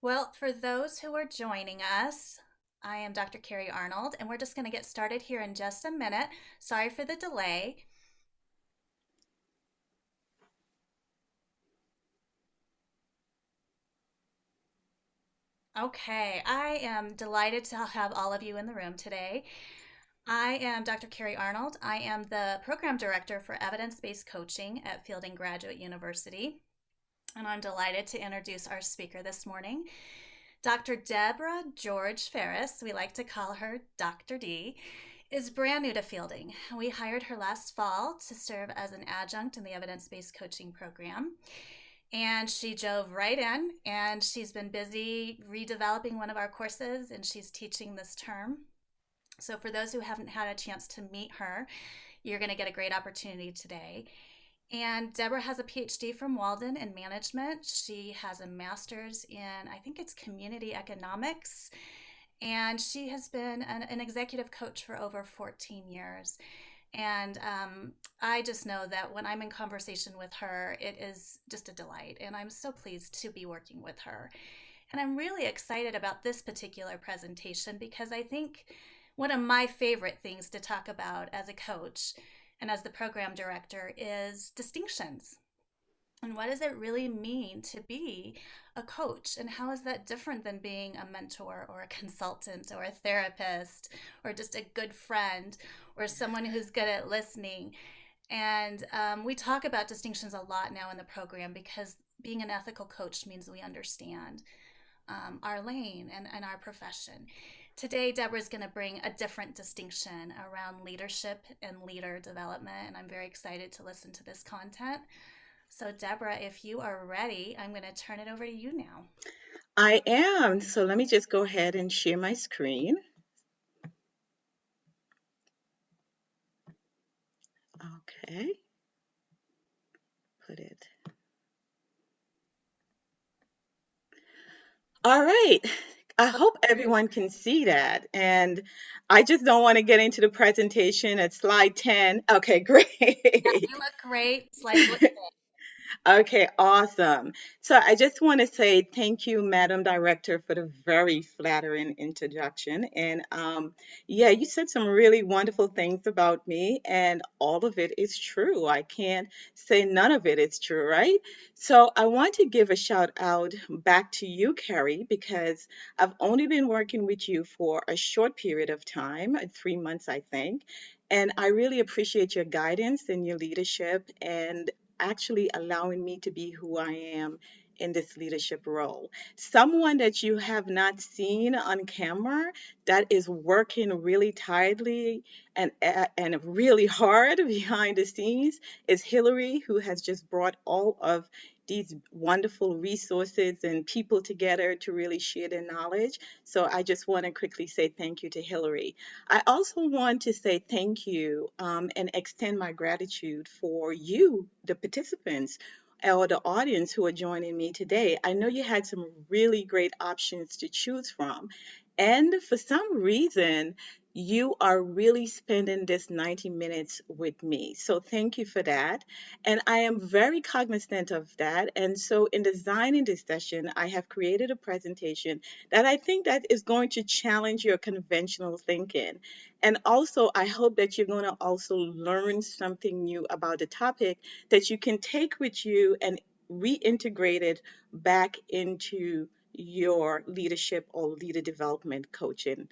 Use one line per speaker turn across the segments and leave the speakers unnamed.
Well, for those who are joining us, I am Dr. Carrie Arnold, and we're just going to get started here in just a minute. Sorry for the delay. Okay, I am delighted to have all of you in the room today. I am Dr. Carrie Arnold. I am the Program Director for Evidence Based Coaching at Fielding Graduate University, and I'm delighted to introduce our speaker this morning. Dr. Deborah George-Feres, we like to call her Dr. D, is brand new to Fielding. We hired her last fall to serve as an adjunct in the evidence-based coaching program. And she drove right in, and she's been busy redeveloping one of our courses, and she's teaching this term. So for those who haven't had a chance to meet her, you're going to get a great opportunity today. And Deborah has a PhD from Walden in management. She has a master's in, I think it's community economics. And she has been an executive coach for over 14 years. And I just know that when I'm in conversation with her, it is just a delight. And I'm so pleased to be working with her. And I'm really excited about this particular presentation because I think one of my favorite things to talk about as a coach and as the program director is distinctions. And what does it really mean to be a coach? And how is that different than being a mentor or a consultant or a therapist or just a good friend or someone who's good at listening? And we talk about distinctions a lot now in the program because being an ethical coach means we understand our lane and our profession. Today, Deborah's going to bring a different distinction around leadership and leader development, and I'm very excited to listen to this content. So, Deborah, if you are ready, I'm going to turn it over to you now.
I am. So let me just go ahead and share my screen. Okay, put it. All right. I
Looks
hope
great.
everyone can see that. And I just don't want to get into the presentation at slide 10. Okay,
Yeah,
great.
you look great. Slides look
Okay, awesome. So I just want to say thank you, Madam Director, for the very flattering introduction. And yeah, you said some really wonderful things about me, and all of it is true. I can't say none of it is true, right? So I want to give a shout out back to you, Carrie, because I've only been working with you for a short period of time, 3 months, I think. And I really appreciate your guidance and your leadership. And actually allowing me to be who I am in this leadership role. Someone that you have not seen on camera that is working really tirelessly and really hard behind the scenes is Hillary, who has just brought all of these wonderful resources and people together to really share their knowledge. So I just want to quickly say thank you to Hillary. I also want to say thank you and extend my gratitude for you, the participants, or the audience who are joining me today. I know you had some really great options to choose from. And for some reason, you are really spending this 90 minutes with me. So thank you for that. And I am very cognizant of that. And so in designing this session, I have created a presentation that I think that is going to challenge your conventional thinking. And also, I hope that you're going to also learn something new about the topic that you can take with you and reintegrate it back into your leadership or leader development coaching.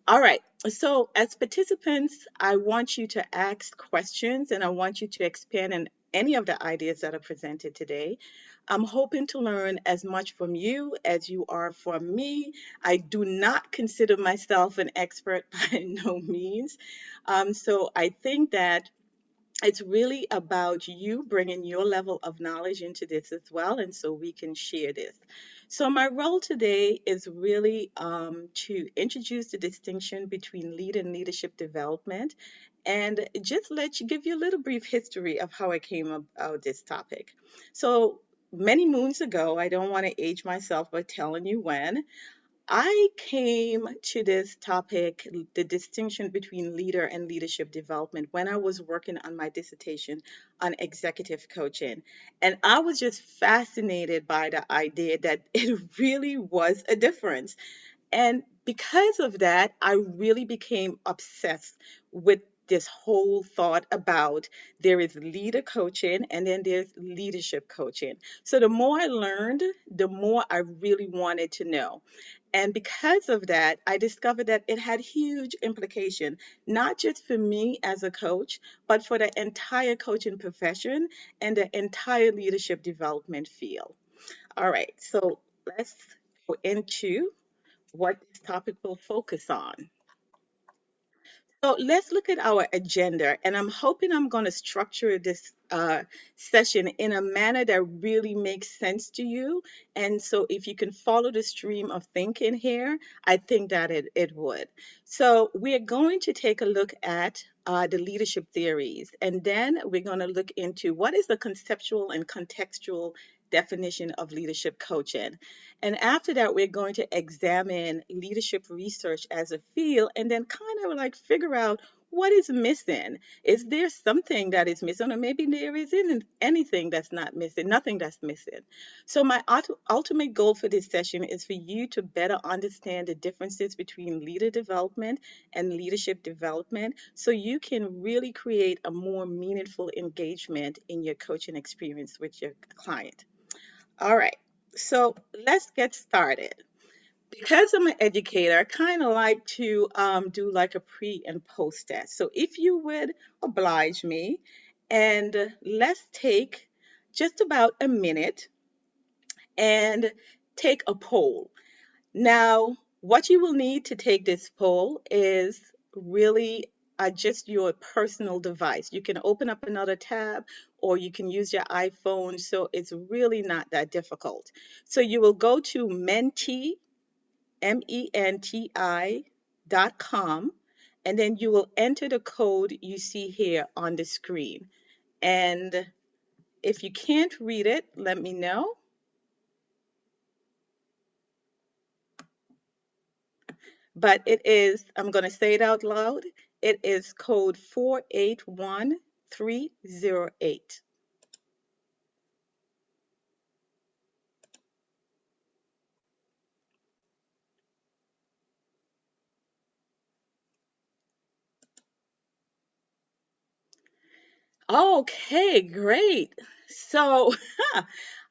All right. So, as participants, I want you to ask questions and I want you to expand on any of the ideas that are presented today. I'm hoping to learn as much from you as you are from me. I do not consider myself an expert by no means. So, I think that it's really about you bringing your level of knowledge into this as well, and so we can share this. So, my role today is really to introduce the distinction between lead and leadership development and just let you give you a little brief history of how I came about this topic. So, many moons ago, I don't want to age myself by telling you when, I came to this topic, the distinction between leader and leadership development, when I was working on my dissertation on executive coaching. And I was just fascinated by the idea that it really was a difference. And because of that, I really became obsessed with this whole thought about there is leader coaching and then there's leadership coaching. So the more I learned, the more I really wanted to know. And because of that, I discovered that it had huge implication, not just for me as a coach, but for the entire coaching profession and the entire leadership development field. All right, so let's go into what this topic will focus on. So let's look at our agenda, and I'm hoping I'm going to structure this session in a manner that really makes sense to you. And so, if you can follow the stream of thinking here, I think that it would. So, we're going to take a look at the leadership theories, and then we're going to look into what is the conceptual and contextual definition of leadership coaching. And after that, we're going to examine leadership research as a field and then kind of like figure out what is missing. Is there something that is missing, or maybe there isn't anything that's not missing, nothing that's missing? So, my ultimate goal for this session is for you to better understand the differences between leader development and leadership development so you can really create a more meaningful engagement in your coaching experience with your client. All right, so let's get started. Because I'm an educator, I kind of like to do like a pre and post test. So if you would oblige me, and let's take just about a minute and take a poll. Now, what you will need to take this poll is really just your personal device. You can open up another tab or you can use your iPhone, so it's really not that difficult. So you will go to menti.com, and then you will enter the code you see here on the screen. And if you can't read it, let me know. But it is, I'm going to say it out loud. It is code 481308. Okay, great. So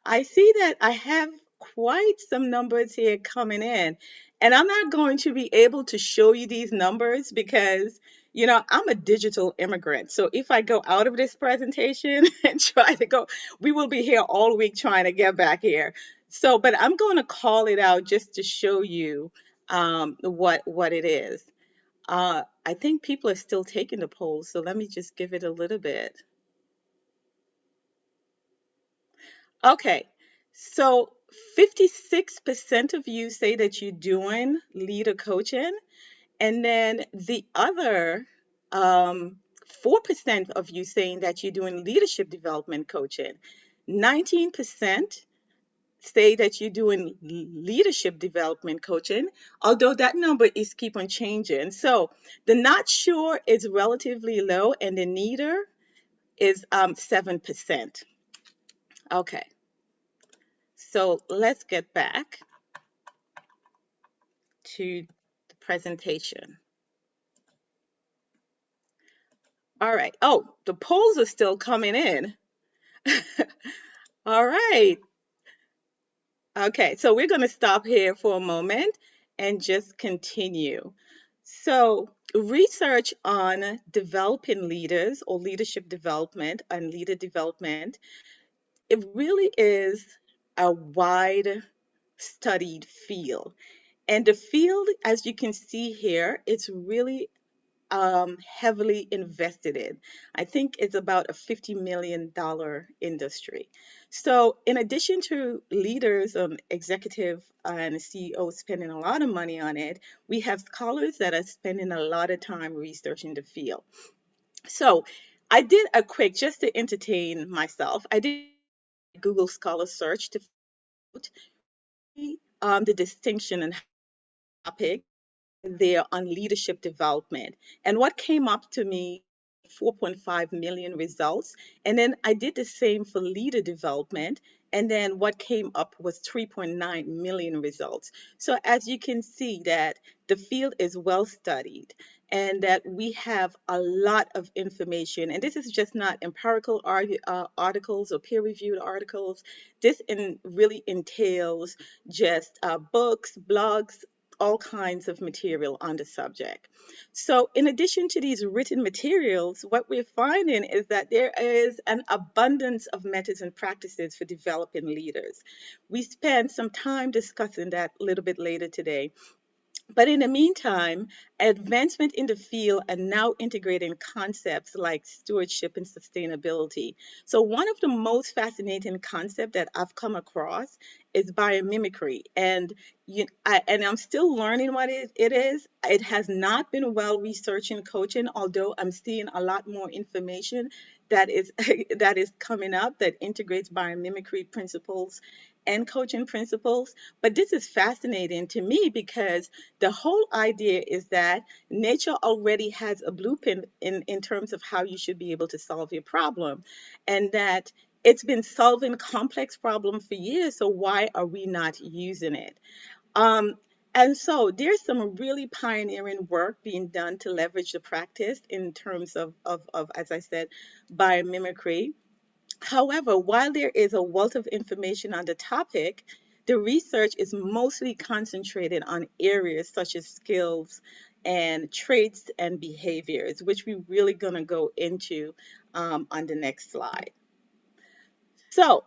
I see that I have quite some numbers here coming in, and I'm not going to be able to show you these numbers because, I'm a digital immigrant. So if I go out of this presentation and try to go, we will be here all week trying to get back here. So, but I'm going to call it out just to show you what it is. I think people are still taking the polls, so let me just give it a little bit. Okay, so 56% of you say that you're doing leader coaching, and then the other 4% of you saying that you're doing leadership development coaching. 19% say that you're doing leadership development coaching, although that number is keep on changing. So the not sure is relatively low, and the neither is 7%. Okay, so let's get back to the presentation. All right. Oh, the polls are still coming in. All right. Okay, so we're going to stop here for a moment and just continue. So, research on developing leaders or leadership development and leader development, it really is a wide studied field. And the field, as you can see here, it's really heavily invested in. I think it's about a $50 million industry. So, in addition to leaders, executive, and CEOs spending a lot of money on it, we have scholars that are spending a lot of time researching the field. So, I did a quick, just to entertain myself, I did a Google Scholar search to find the distinction and topic there on leadership development. And what came up to me, 4.5 million results. And then I did the same for leader development. And then what came up was 3.9 million results. So as you can see that the field is well studied and that we have a lot of information. And this is just not empirical articles or peer-reviewed articles. Really entails just books, blogs, all kinds of material on the subject. So, in addition to these written materials, what we're finding is that there is an abundance of methods and practices for developing leaders. We spend some time discussing that a little bit later today. But in the meantime, advancement in the field are now integrating concepts like stewardship and sustainability. So one of the most fascinating concepts that I've come across is biomimicry. And I'm still learning what it is. It has not been well researched in coaching, although I'm seeing a lot more information that is that is coming up that integrates biomimicry principles and coaching principles. But this is fascinating to me because the whole idea is that nature already has a blueprint in terms of how you should be able to solve your problem, and that it's been solving complex problems for years. So why are we not using it? Um, and so there's some really pioneering work being done to leverage the practice in terms of as I said, biomimicry. However, while there is a wealth of information on the topic, the research is mostly concentrated on areas such as skills and traits and behaviors, which we're really going to go into on the next slide. So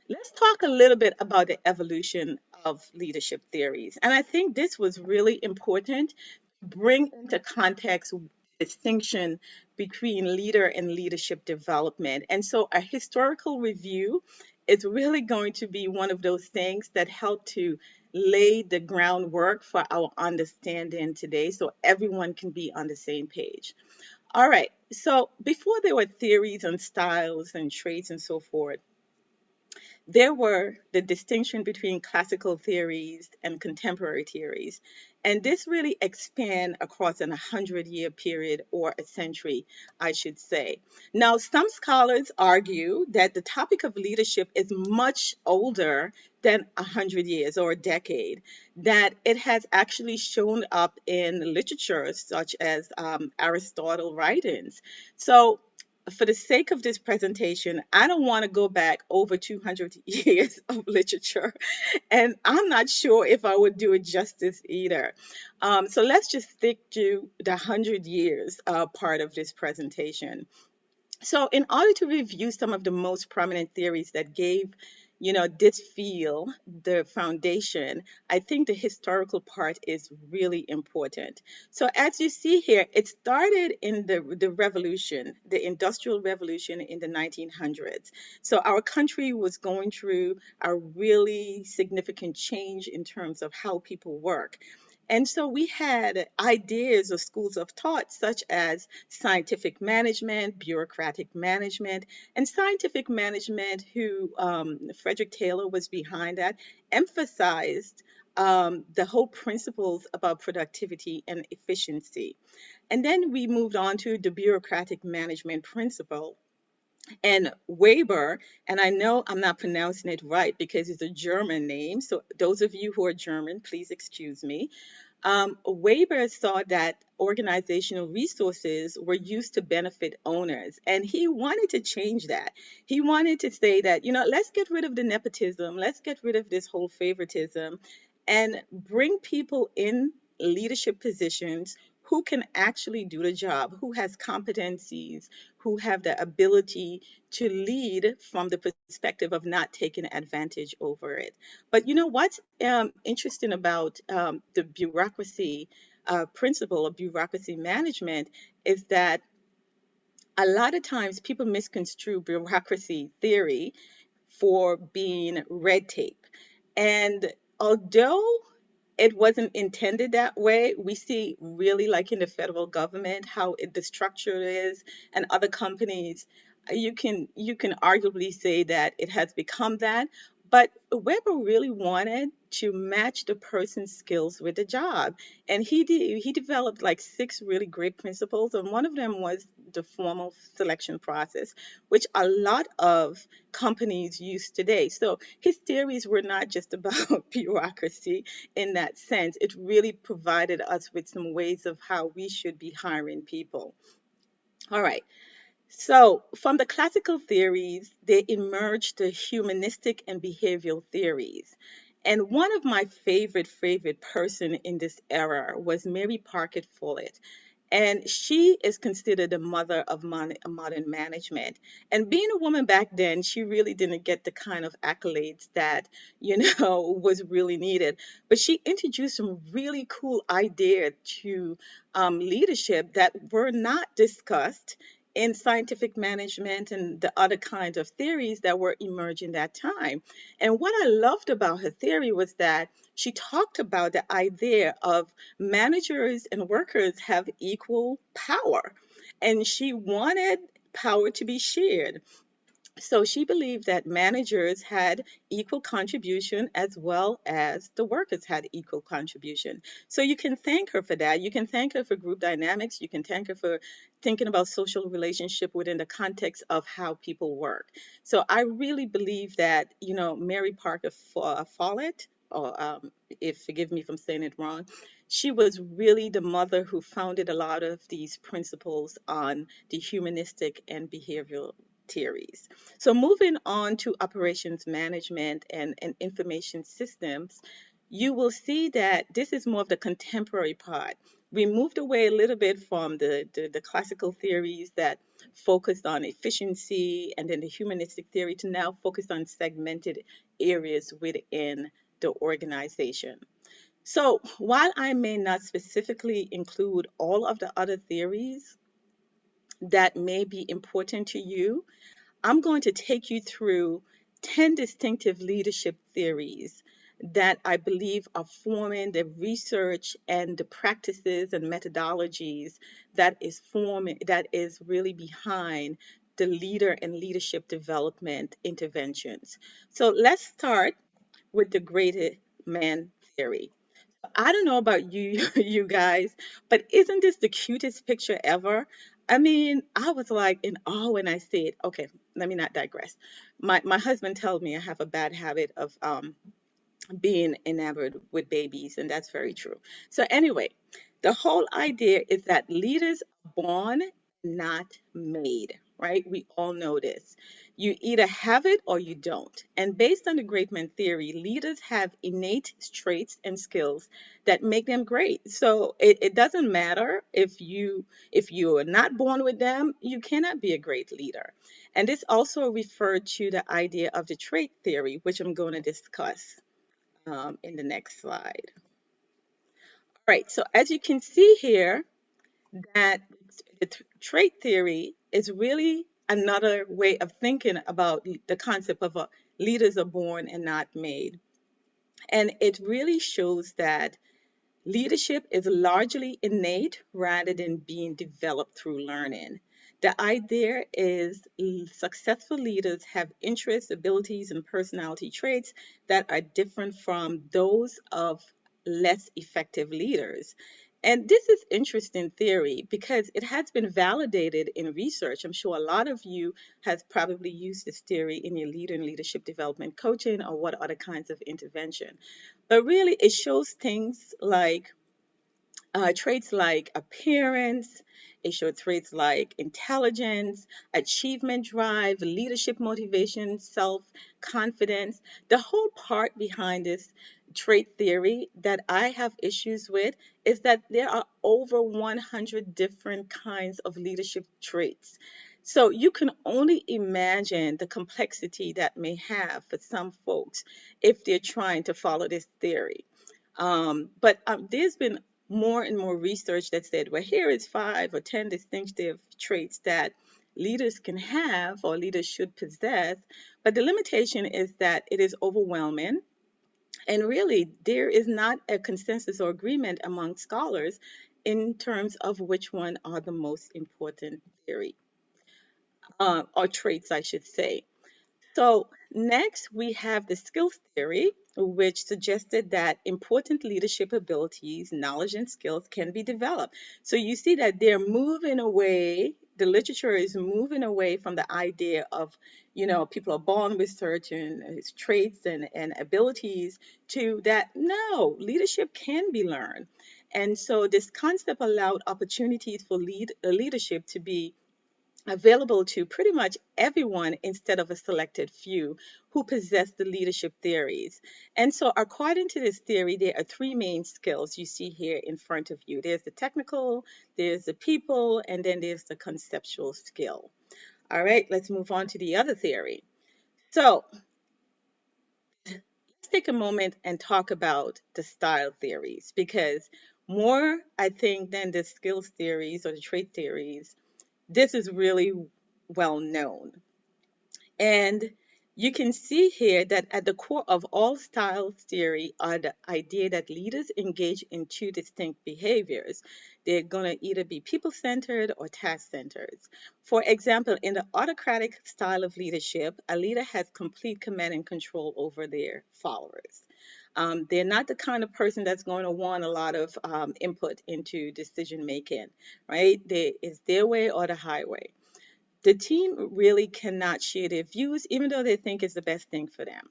let's talk a little bit about the evolution of leadership theories. And I think this was really important to bring into context distinction between leader and leadership development. And so a historical review is really going to be one of those things that help to lay the groundwork for our understanding today so everyone can be on the same page. All right. So before there were theories and styles and traits and so forth, there were the distinction between classical theories and contemporary theories. And this really expand across an 100-year period or a century, I should say. Now, some scholars argue that the topic of leadership is much older than 100 years or a decade, that it has actually shown up in literature such as Aristotle writings. So for the sake of this presentation, I don't want to go back over 200 years of literature, and I'm not sure if I would do it justice either. So let's just stick to the 100 years part of this presentation. So, in order to review some of the most prominent theories that gave, this field the foundation, I think the historical part is really important. So, as you see here, it started in the revolution, the Industrial Revolution in the 1900s. So, our country was going through a really significant change in terms of how people work. And so we had ideas or schools of thought such as scientific management, bureaucratic management, and scientific management, who Frederick Taylor was behind that, emphasized the whole principles about productivity and efficiency. And then we moved on to the bureaucratic management principle. And Weber, and I know I'm not pronouncing it right because it's a German name, so those of you who are German, please excuse me. Weber saw that organizational resources were used to benefit owners, and he wanted to change that. He wanted to say that, let's get rid of the nepotism, let's get rid of this whole favoritism, and bring people in leadership positions who can actually do the job, who has competencies, who have the ability to lead from the perspective of not taking advantage over it. But what's interesting about the bureaucracy principle of bureaucracy management is that a lot of times people misconstrue bureaucracy theory for being red tape. And although it wasn't intended that way, we see really like in the federal government how the structure is, and other companies. You can arguably say that it has become that, But Weber really wanted to match the person's skills with the job. And he developed like six really great principles. And one of them was the formal selection process, which a lot of companies use today. So his theories were not just about bureaucracy in that sense. It really provided us with some ways of how we should be hiring people. All right. So, from the classical theories, they emerged the humanistic and behavioral theories. And one of my favorite person in this era was Mary Parker Follett. And she is considered the mother of modern management. And being a woman back then, she really didn't get the kind of accolades that, was really needed. But she introduced some really cool ideas to leadership that were not discussed in scientific management and the other kinds of theories that were emerging that time. And what I loved about her theory was that she talked about the idea of managers and workers have equal power. And she wanted power to be shared. So she believed that managers had equal contribution as well as the workers had equal contribution. So you can thank her for that. You can thank her for group dynamics. You can thank her for thinking about social relationship within the context of how people work. So I really believe that, Mary Parker Follett, or if forgive me if I'm saying it wrong, she was really the mother who founded a lot of these principles on the humanistic and behavioral theories. So moving on to operations management and information systems, you will see that this is more of the contemporary part. We moved away a little bit from the classical theories that focused on efficiency and then the humanistic theory to now focus on segmented areas within the organization. So while I may not specifically include all of the other theories that may be important to you, I'm going to take you through 10 distinctive leadership theories that I believe are forming the research and the practices and methodologies that is really behind the leader and leadership development interventions. So let's start with the greater man theory. I don't know about you, you guys, but isn't this the cutest picture ever? I mean, I was like in awe when I see it. Okay, let me not digress. My husband tells me I have a bad habit of being enamored with babies, and that's very true. So, anyway, the whole idea is that leaders are born, not made, right? We all know this. You either have it or you don't. And based on the great man theory, leaders have innate traits and skills that make them great. So it doesn't matter if you are not born with them, you cannot be a great leader. And this also referred to the idea of the trait theory, which I'm going to discuss in the next slide. All right, so as you can see here, that the trait theory is really another way of thinking about the concept of leaders are born and not made. And it really shows that leadership is largely innate rather than being developed through learning. The idea is successful leaders have interests, abilities, and personality traits that are different from those of less effective leaders. And this is interesting theory because it has been validated in research. I'm sure a lot of you has probably used this theory in your leader and leadership development coaching or what other kinds of intervention. But really, it shows things like traits like appearance, it shows traits like intelligence, achievement drive, leadership motivation, self confidence. The whole part behind this trait theory that I have issues with is that there are over 100 different kinds of leadership traits. So you can only imagine the complexity that may have for some folks if they're trying to follow this theory. But there's been more and more research that said, well, here is 5 or 10 distinctive traits that leaders can have or leaders should possess. But the limitation is that it is overwhelming. And really, there is not a consensus or agreement among scholars in terms of which one are the most important theory or traits, I should say. So next we have the skills theory, which suggested that important leadership abilities, knowledge, and skills can be developed. So you see that they're moving away, the literature is moving away from the idea of, people are born with certain traits and abilities to that, no, leadership can be learned. And so this concept allowed opportunities for leadership to be available to pretty much everyone instead of a selected few who possess the leadership theories. And so, according to this theory, there are three main skills you see here in front of you. There's the technical, there's the people, and then there's the conceptual skill. All right, let's move on to the other theory. So, let's take a moment and talk about the style theories because more, I think, than the skills theories or the trait theories, this is really well known. And you can see here that at the core of all styles theory are the idea that leaders engage in two distinct behaviors. They're going to either be people centered or task centered. For example, in the autocratic style of leadership, a leader has complete command and control over their followers. They're not the kind of person that's going to want a lot of input into decision making, right? It's their way or the highway. The team really cannot share their views, even though they think it's the best thing for them.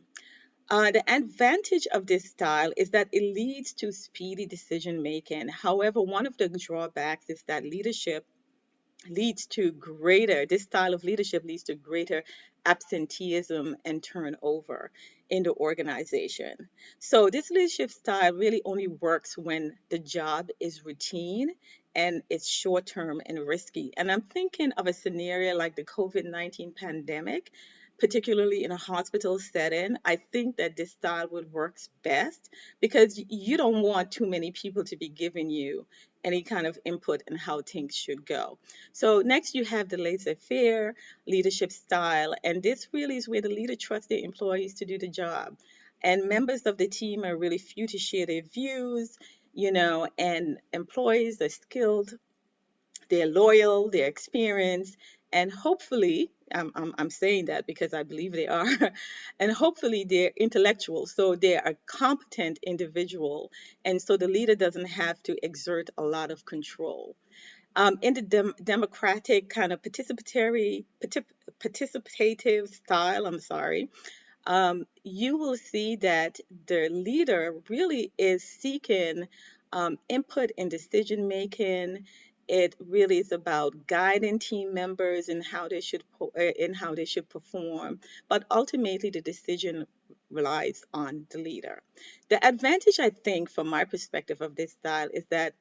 The advantage of this style is that it leads to speedy decision making. However, one of the drawbacks is that this style of leadership leads to greater absenteeism and turnover in the organization. So this leadership style really only works when the job is routine and it's short term and risky. And I'm thinking of a scenario like the COVID-19 pandemic, particularly in a hospital setting. I think that this style would work best because you don't want too many people to be giving you any kind of input in how things should go. So next you have the laissez-faire leadership style, and this really is where the leader trusts their employees to do the job. And members of the team are really few to share their views, and employees are skilled, they're loyal, they're experienced, and hopefully, I'm saying that because I believe they are, and hopefully they're intellectual, so they're a competent individual, and so the leader doesn't have to exert a lot of control. In the democratic kind of participative style, I'm sorry, you will see that the leader really is seeking input in decision making. It really is about guiding team members in how they should perform, but ultimately the decision relies on the leader. The advantage, I think, from my perspective of this style, is that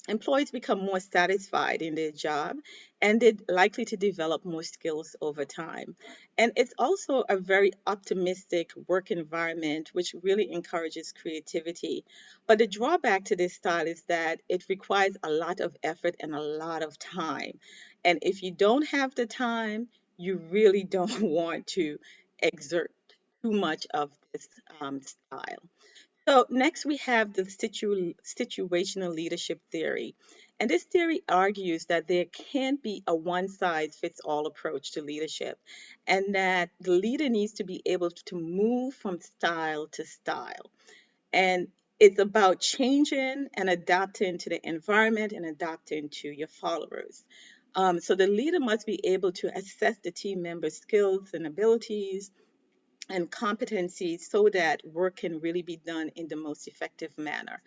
employees become more satisfied in their job and they're likely to develop more skills over time. And it's also a very optimistic work environment, which really encourages creativity. But the drawback to this style is that it requires a lot of effort and a lot of time. And if you don't have the time, you really don't want to exert too much of this style. So next we have the situational leadership theory. And this theory argues that there can't be a one size fits all approach to leadership and that the leader needs to be able to move from style to style. And it's about changing and adapting to the environment and adapting to your followers. So the leader must be able to assess the team members' skills and abilities, and competencies so that work can really be done in the most effective manner.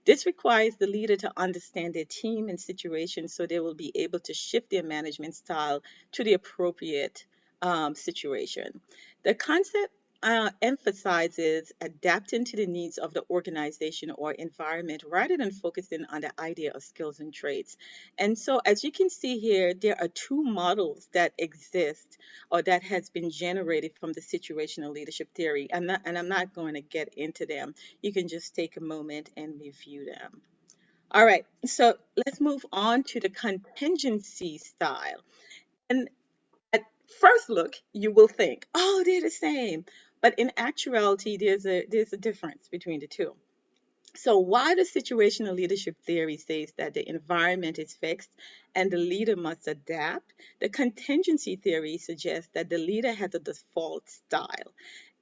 This requires the leader to understand their team and situation so they will be able to shift their management style to the appropriate situation. The concept emphasizes adapting to the needs of the organization or environment rather than focusing on the idea of skills and traits. And so, as you can see here, there are two models that exist or that has been generated from the situational leadership theory. And I'm not going to get into them. You can just take a moment and review them. All right, so let's move on to the contingency style. And at first look, you will think, oh, they're the same. But in actuality, there's a difference between the two. So, why the situational leadership theory says that the environment is fixed and the leader must adapt, the contingency theory suggests that the leader has a default style.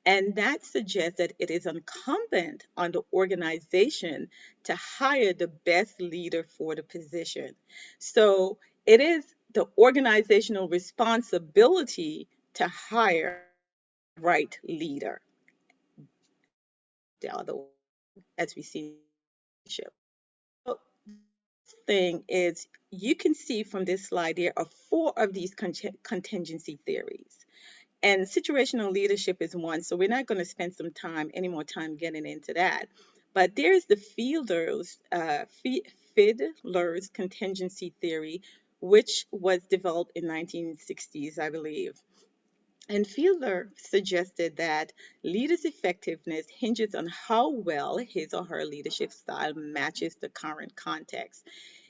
And that suggests that it is incumbent on the organization to hire the best leader for the position. So, it is the organizational responsibility to hire the right leader, the other way, as we see in leadership. So thing is you can see from this slide there are four of these contingency theories. And situational leadership is one, so we're not going to spend any more time getting into that. But there's the Fiedler's contingency theory, which was developed in 1960s, I believe. And Fiedler suggested that leaders' effectiveness hinges on how well his or her leadership style matches the current context.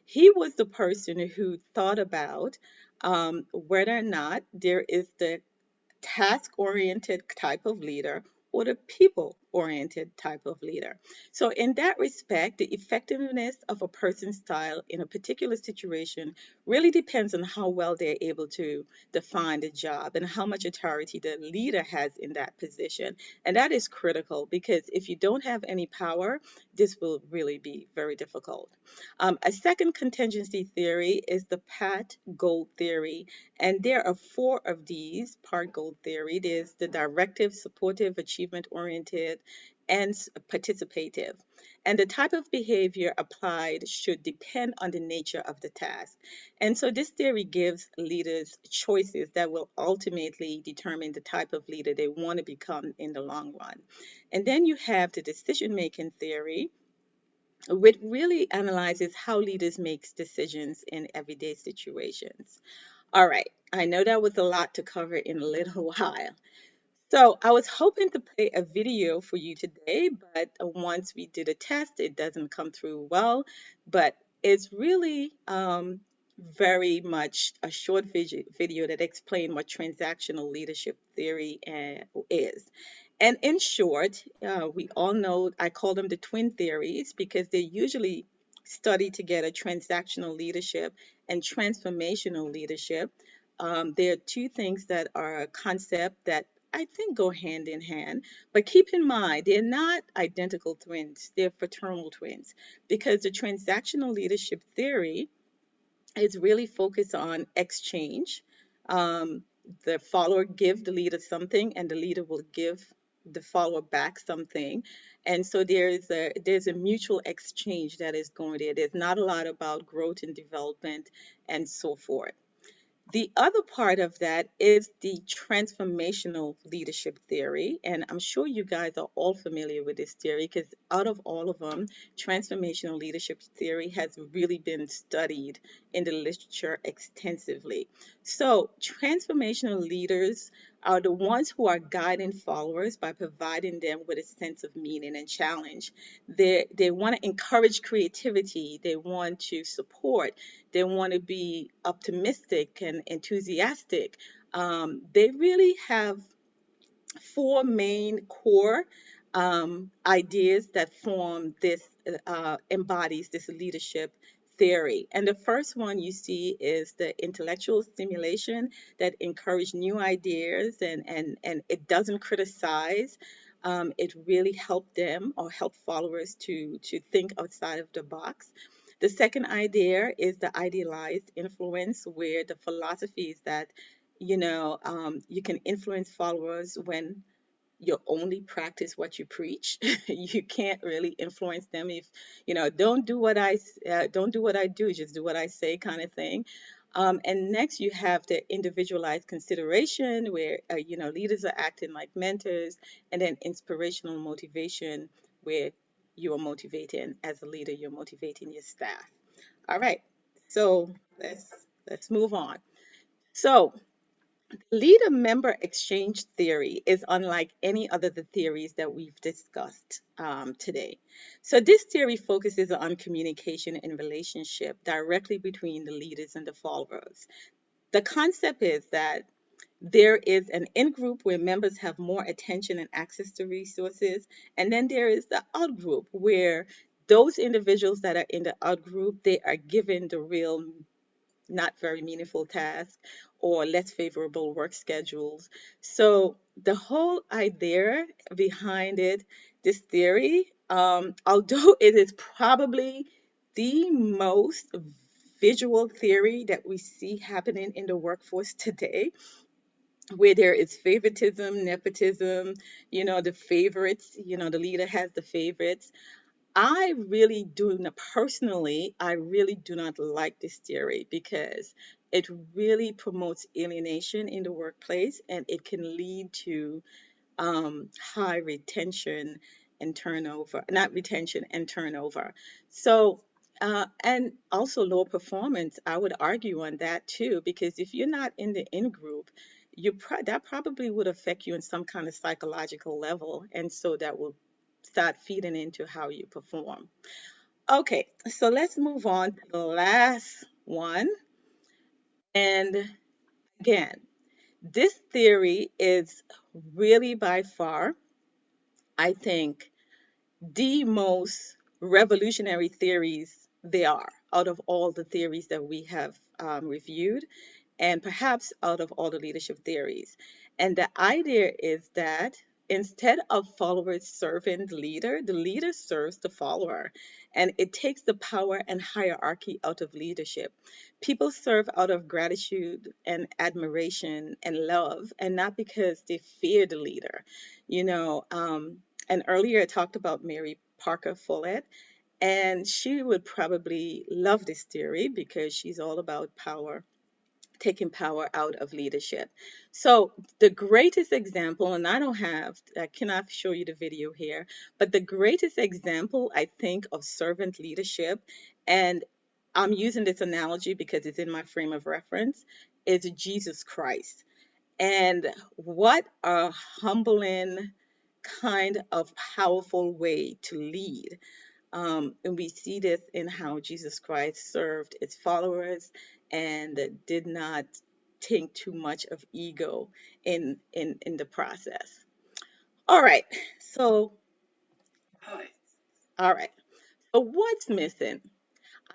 He was the person who thought about whether or not there is the task oriented type of leader or the people oriented type of leader. So, in that respect, the effectiveness of a person's style in a particular situation really depends on how well they're able to define the job and how much authority the leader has in that position. And that is critical because if you don't have any power, this will really be very difficult. A second contingency theory is the Pat Gold theory, and there are four of these part goal theory. There's the directive, supportive, achievement oriented, and participative. And the type of behavior applied should depend on the nature of the task. And so this theory gives leaders choices that will ultimately determine the type of leader they want to become in the long run. And then you have the decision making theory, which really analyzes how leaders make decisions in everyday situations. All right, I know that was a lot to cover in a little while. So I was hoping to play a video for you today, but once we did a test, it doesn't come through well. But it's really very much a short video that explains what transactional leadership theory is. And in short, we all know I call them the twin theories because they usually study together transactional leadership and transformational leadership. There are two things that are a concept that I think go hand in hand. But keep in mind, they're not identical twins, they're fraternal twins because the transactional leadership theory is really focused on exchange. Um, the follower give the leader something, and the leader will give the follower back something. And so there's a mutual exchange that is going there. There's not a lot about growth and development and so forth. The other part of that is the transformational leadership theory. And I'm sure you guys are all familiar with this theory because out of all of them, transformational leadership theory has really been studied in the literature extensively. So, transformational leaders are the ones who are guiding followers by providing them with a sense of meaning and challenge. They want to encourage creativity, they want to support, they want to be optimistic and enthusiastic. They really have four main core ideas that form this, embodies this leadership theory. And the first one you see is the intellectual stimulation that encourage new ideas and it doesn't criticize. It really helped them or help followers to think outside of the box. The second idea is the idealized influence, where the philosophy is that, you can influence followers when you only practice what you preach. You can't really influence them if, don't do what I do, just do what I say, kind of thing. And next, you have the individualized consideration, where leaders are acting like mentors, and then inspirational motivation, where you are motivating as a leader, you're motivating your staff. All right, so let's move on. So leader member exchange theory is unlike any other the theories that we've discussed today. So, this theory focuses on communication and relationship directly between the leaders and the followers. The concept is that there is an in group where members have more attention and access to resources, and then there is the out group where those individuals that are in the out group, they are given the real not very meaningful tasks or less favorable work schedules. So the whole idea behind it, this theory, although it is probably the most visual theory that we see happening in the workforce today, where there is favoritism, nepotism, the favorites, the leader has the favorites. I really do not, personally, I really do not like this theory because it really promotes alienation in the workplace and it can lead to high retention and turnover, not retention and turnover. So, and also low performance, I would argue on that too, because if you're not in the in group, that probably would affect you in some kind of psychological level. And so that will start feeding into how you perform. Okay, so let's move on to the last one. And again, this theory is really by far, I think, the most revolutionary theories there are out of all the theories that we have reviewed, and perhaps out of all the leadership theories. And the idea is that instead of followers serving the leader serves the follower. And it takes the power and hierarchy out of leadership. People serve out of gratitude and admiration and love, and not because they fear the leader. You know, and earlier I talked about Mary Parker Follett, and she would probably love this theory because she's all about power, taking power out of leadership. So the greatest example, and I cannot show you the video here, but the greatest example I think of servant leadership, and I'm using this analogy because it's in my frame of reference, is Jesus Christ. And what a humbling kind of powerful way to lead. And we see this in how Jesus Christ served his followers and did not think too much of ego in the process. All right. So, all right. So what's missing?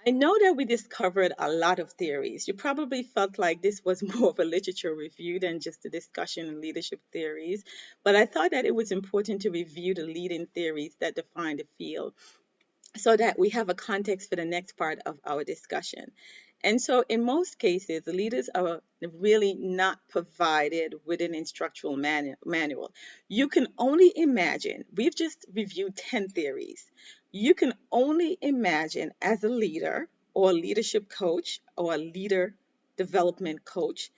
I know that we discovered a lot of theories. You probably felt like this was more of a literature review than just a discussion on leadership theories, but I thought that it was important to review the leading theories that define the field so that we have a context for the next part of our discussion. And so, in most cases, the leaders are really not provided with an instructional manual. You can only imagine, we've just reviewed 10 theories. You can only imagine as a leader or a leadership coach or a leader development coach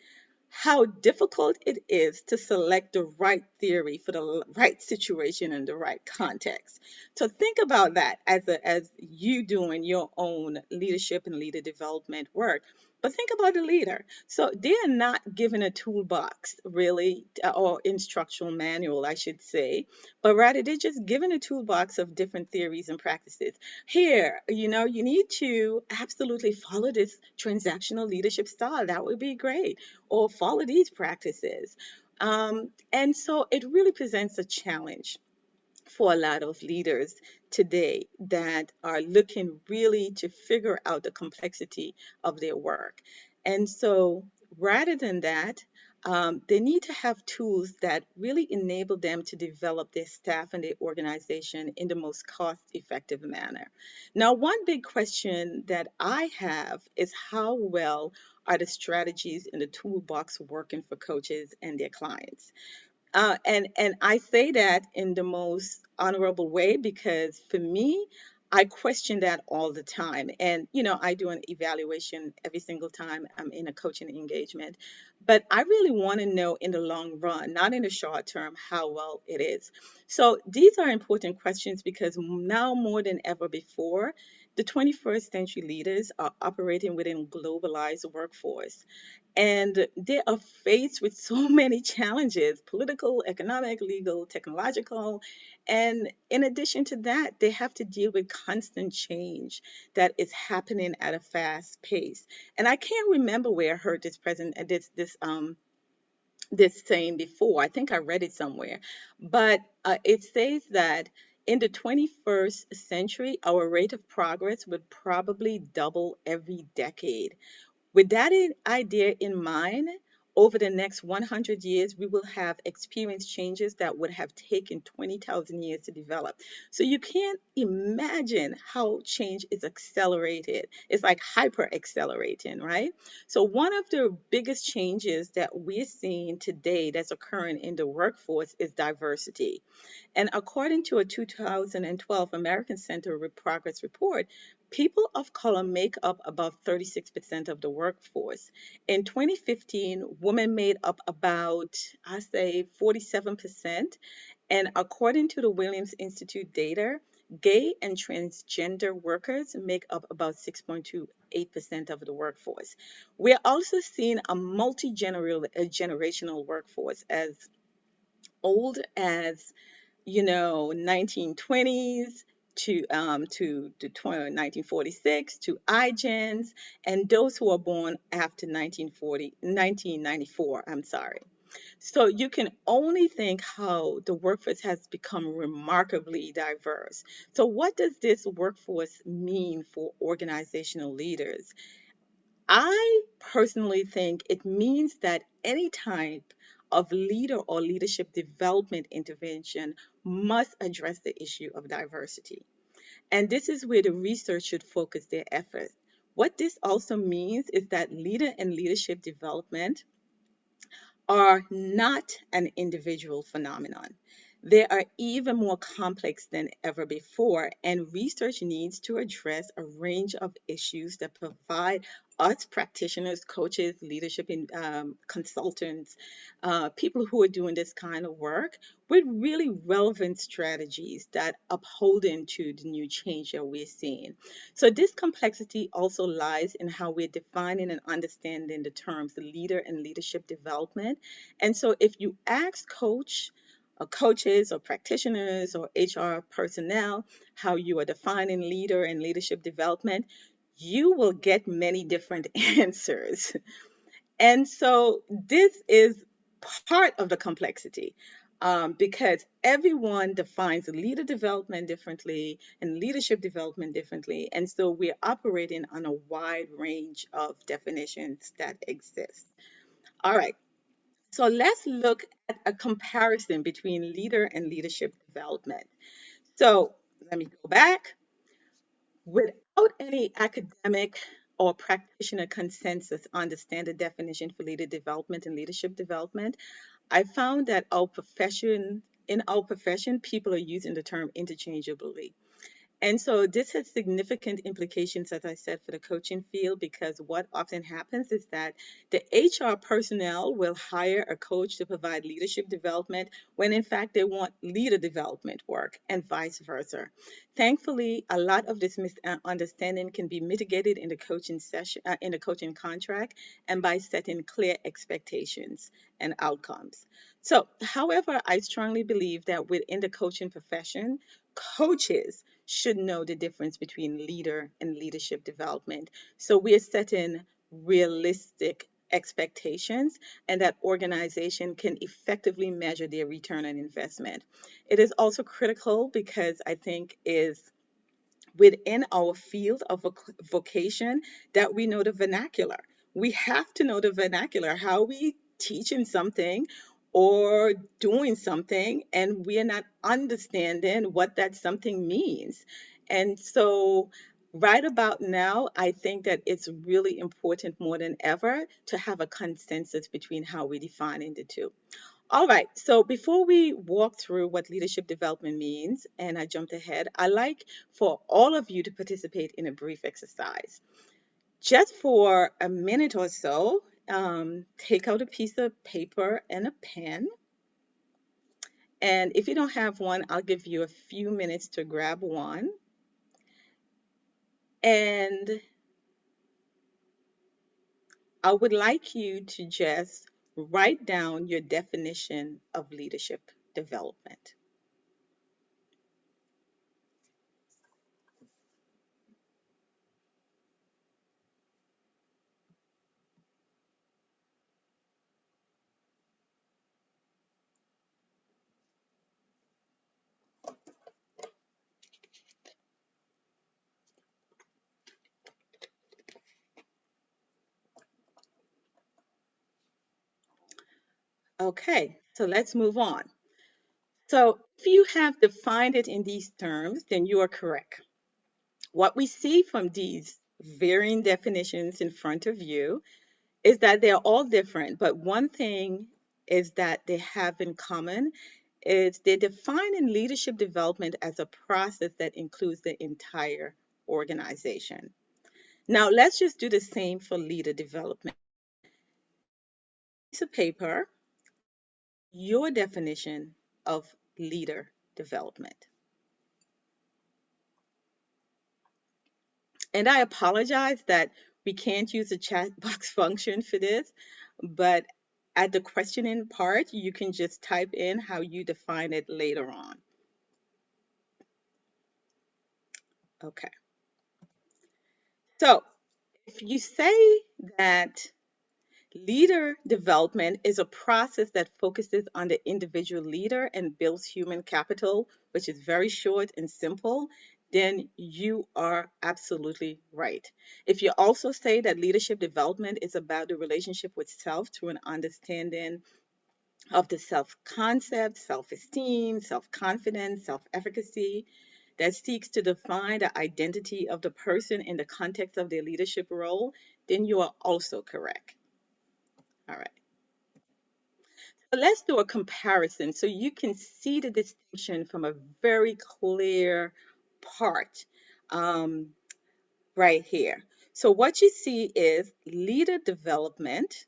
how difficult it is to select the right theory for the right situation and the right context. So think about that as you doing your own leadership and leader development work. But think about the leader. So they are not given a toolbox, really, or instructional manual, I should say, but rather they're just given a toolbox of different theories and practices. Here, you need to absolutely follow this transactional leadership style. That would be great, or follow these practices. And so it really presents a challenge for a lot of leaders today that are looking really to figure out the complexity of their work. And so rather than that, they need to have tools that really enable them to develop their staff and their organization in the most cost effective manner. Now, one big question that I have is how well are the strategies in the toolbox working for coaches and their clients? And I say that in the most honorable way because for me, I question that all the time. And, I do an evaluation every single time I'm in a coaching engagement. But I really want to know in the long run, not in the short term, how well it is. So these are important questions because now more than ever before, the 21st century leaders are operating within globalized workforce. And they are faced with so many challenges: political, economic, legal, technological. And in addition to that, they have to deal with constant change that is happening at a fast pace. And I can't remember where I heard this saying before. I think I read it somewhere, but it says that In the 21st century, our rate of progress would probably double every decade. With that idea in mind, over the next 100 years, we will have experienced changes that would have taken 20,000 years to develop. So you can't imagine how change is accelerated. It's like hyper accelerating, right? So, one of the biggest changes that we're seeing today that's occurring in the workforce is diversity. And according to a 2012 American Center for Progress report, people of color make up about 36% of the workforce. In 2015, women made up about, I say, 47%. And according to the Williams Institute data, gay and transgender workers make up about 6.28% of the workforce. We're also seeing a multi-generational workforce as old as 1920s to the 1946 to iGens and those who are born after 1994, I'm sorry. So you can only think how the workforce has become remarkably diverse. So what does this workforce mean for organizational leaders? I personally think it means that any type of leader or leadership development intervention must address the issue of diversity. And this is where the research should focus their efforts. What this also means is that leader and leadership development are not an individual phenomenon. They are even more complex than ever before, and research needs to address a range of issues that provide us practitioners, coaches, leadership consultants, people who are doing this kind of work with really relevant strategies that uphold into the new change that we're seeing. So this complexity also lies in how we're defining and understanding the terms leader and leadership development. And so if you ask coaches or practitioners or HR personnel how you are defining leader and leadership development, you will get many different answers. And so this is part of the complexity, because everyone defines leader development differently and leadership development differently. And so we're operating on a wide range of definitions that exist. All right. So let's look at a comparison between leader and leadership development. So let me go back. Without any academic or practitioner consensus on the standard definition for leader development and leadership development, I found that in our profession, people are using the term interchangeably. And so this has significant implications, as I said, for the coaching field, because what often happens is that the HR personnel will hire a coach to provide leadership development when in fact they want leader development work and vice versa. Thankfully, a lot of this misunderstanding can be mitigated in the coaching session, in the coaching contract, and by setting clear expectations and outcomes. So, however, I strongly believe that within the coaching profession, coaches should know the difference between leader and leadership development. So we're setting realistic expectations and that organization can effectively measure their return on investment. It is also critical because I think is within our field of vocation that we know the vernacular. We have to know the vernacular, how we teaching something or doing something, and we are not understanding what that something means. And so, right about now, I think that it's really important more than ever to have a consensus between how we define the two. All right, so before we walk through what leadership development means, and I jumped ahead, I like for all of you to participate in a brief exercise. Just for a minute or so, take out a piece of paper and a pen. And if you don't have one, I'll give you a few minutes to grab one. And I would like you to just write down your definition of leadership development. Okay, so let's move on. So if you have defined it in these terms, then you are correct. What we see from these varying definitions in front of you is that they're all different, but one thing is that they have in common is they define in leadership development as a process that includes the entire organization. Now, let's just do the same for leader development. Piece of paper, your definition of leader development. And I apologize that we can't use the chat box function for this, but at the questioning part, you can just type in how you define it later on. Okay. So if you say that leader development is a process that focuses on the individual leader and builds human capital, which is very short and simple, then you are absolutely right. If you also say that leadership development is about the relationship with self through an understanding of the self concept, self esteem, self confidence, self efficacy, that seeks to define the identity of the person in the context of their leadership role, then you are also correct. All right. So let's do a comparison so you can see the distinction from a very clear part um, right here. So what you see is leader development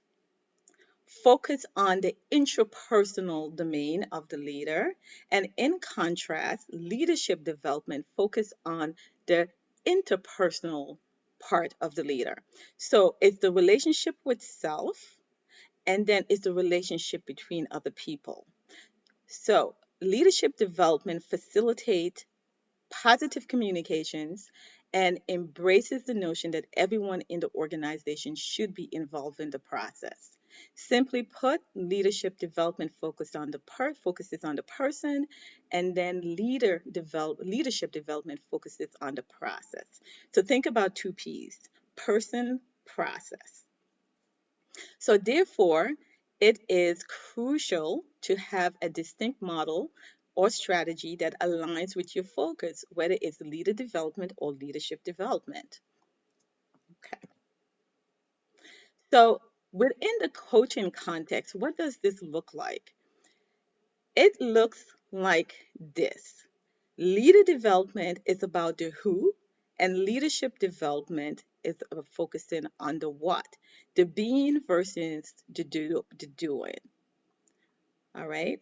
focus on the intrapersonal domain of the leader, and in contrast, leadership development focus on the interpersonal part of the leader. So it's the relationship with self, and then it's the relationship between other people. So leadership development facilitates positive communications and embraces the notion that everyone in the organization should be involved in the process. Simply put, leadership development focuses on the person, and then leadership development focuses on the process. So think about two P's: person, process. So therefore, it is crucial to have a distinct model or strategy that aligns with your focus, whether it's leader development or leadership development. Okay. So within the coaching context, what does this look like? It looks like this. Leader development is about the who, and leadership development is focusing on the what, the being versus the doing. All right.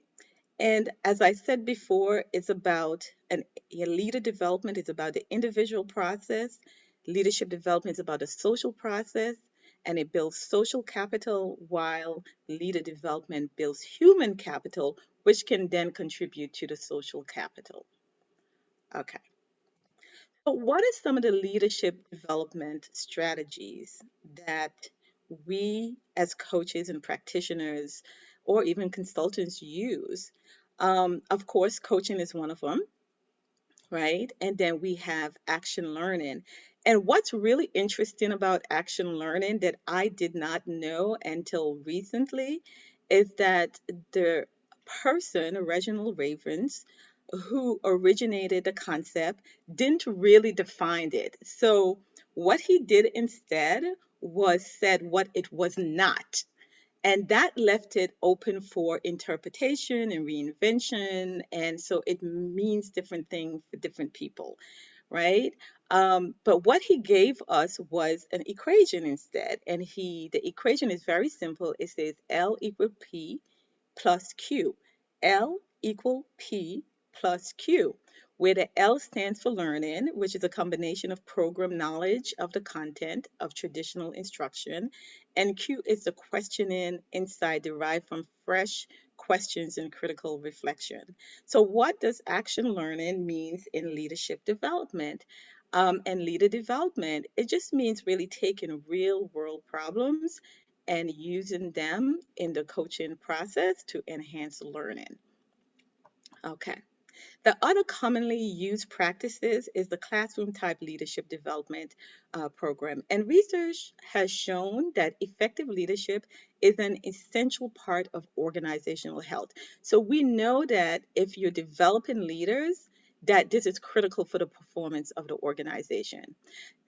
And as I said before, it's about a leader development is about the individual process. Leadership development is about the social process, and it builds social capital, while leader development builds human capital, which can then contribute to the social capital. Okay. So what are some of the leadership development strategies that we as coaches and practitioners or even consultants use? Of course, coaching is one of them, right? And then we have action learning. And what's really interesting about action learning that I did not know until recently is that the person, Reginald Ravens, who originated the concept, didn't really define it. So what he did instead was said what it was not, and that left it open for interpretation and reinvention. And so it means different things for different people, right? But what he gave us was an equation instead. And the equation is very simple. It says L equal P plus Q. L equal P plus Q, where the L stands for learning, which is a combination of program knowledge of the content of traditional instruction, and Q is the questioning insight derived from fresh questions and critical reflection. So, what does action learning means in leadership development? And leader development, it just means really taking real world problems and using them in the coaching process to enhance learning. Okay. The other commonly used practices is the classroom type leadership development program. And research has shown that effective leadership is an essential part of organizational health. So we know that if you're developing leaders, that this is critical for the performance of the organization.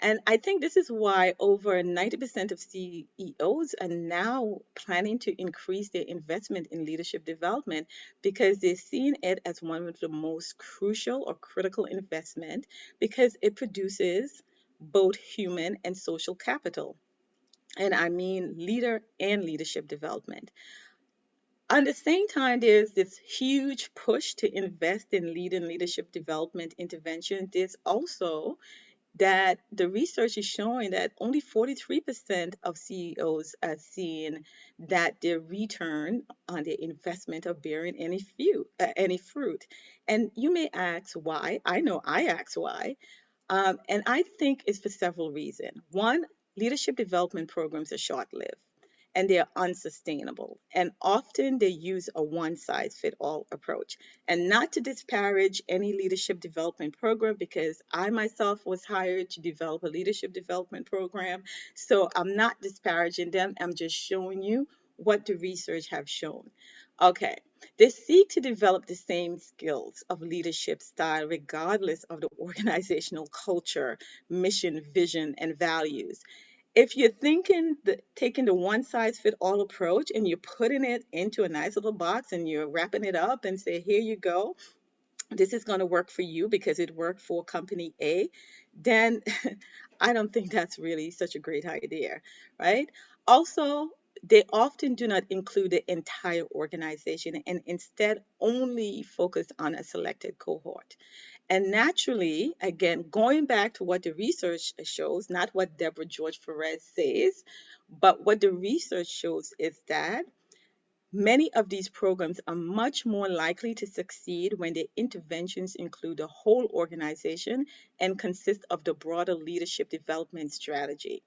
And I think this is why over 90% of CEOs are now planning to increase their investment in leadership development because they're seeing it as one of the most crucial or critical investment because it produces both human and social capital. And I mean leader and leadership development. At the same time, there's this huge push to invest in lead and leadership development intervention. There's also that the research is showing that only 43% of CEOs are seeing that their return on their investment are bearing any fruit. And you may ask why. I know I ask why. And I think it's for several reasons. One, leadership development programs are short lived and they're unsustainable. And often they use a one size fit all approach. And not to disparage any leadership development program, because I myself was hired to develop a leadership development program. So I'm not disparaging them. I'm just showing you what the research have shown. Okay, they seek to develop the same skills of leadership style regardless of the organizational culture, mission, vision, and values. If you're taking the one size fit all approach and you're putting it into a nice little box and you're wrapping it up and say, here you go, this is going to work for you because it worked for company A, then I don't think that's really such a great idea, right? Also, they often do not include the entire organization and instead only focus on a selected cohort. And naturally, again, going back to what the research shows, not what Deborah George-Feres says, but what the research shows is that many of these programs are much more likely to succeed when the interventions include the whole organization and consist of the broader leadership development strategy.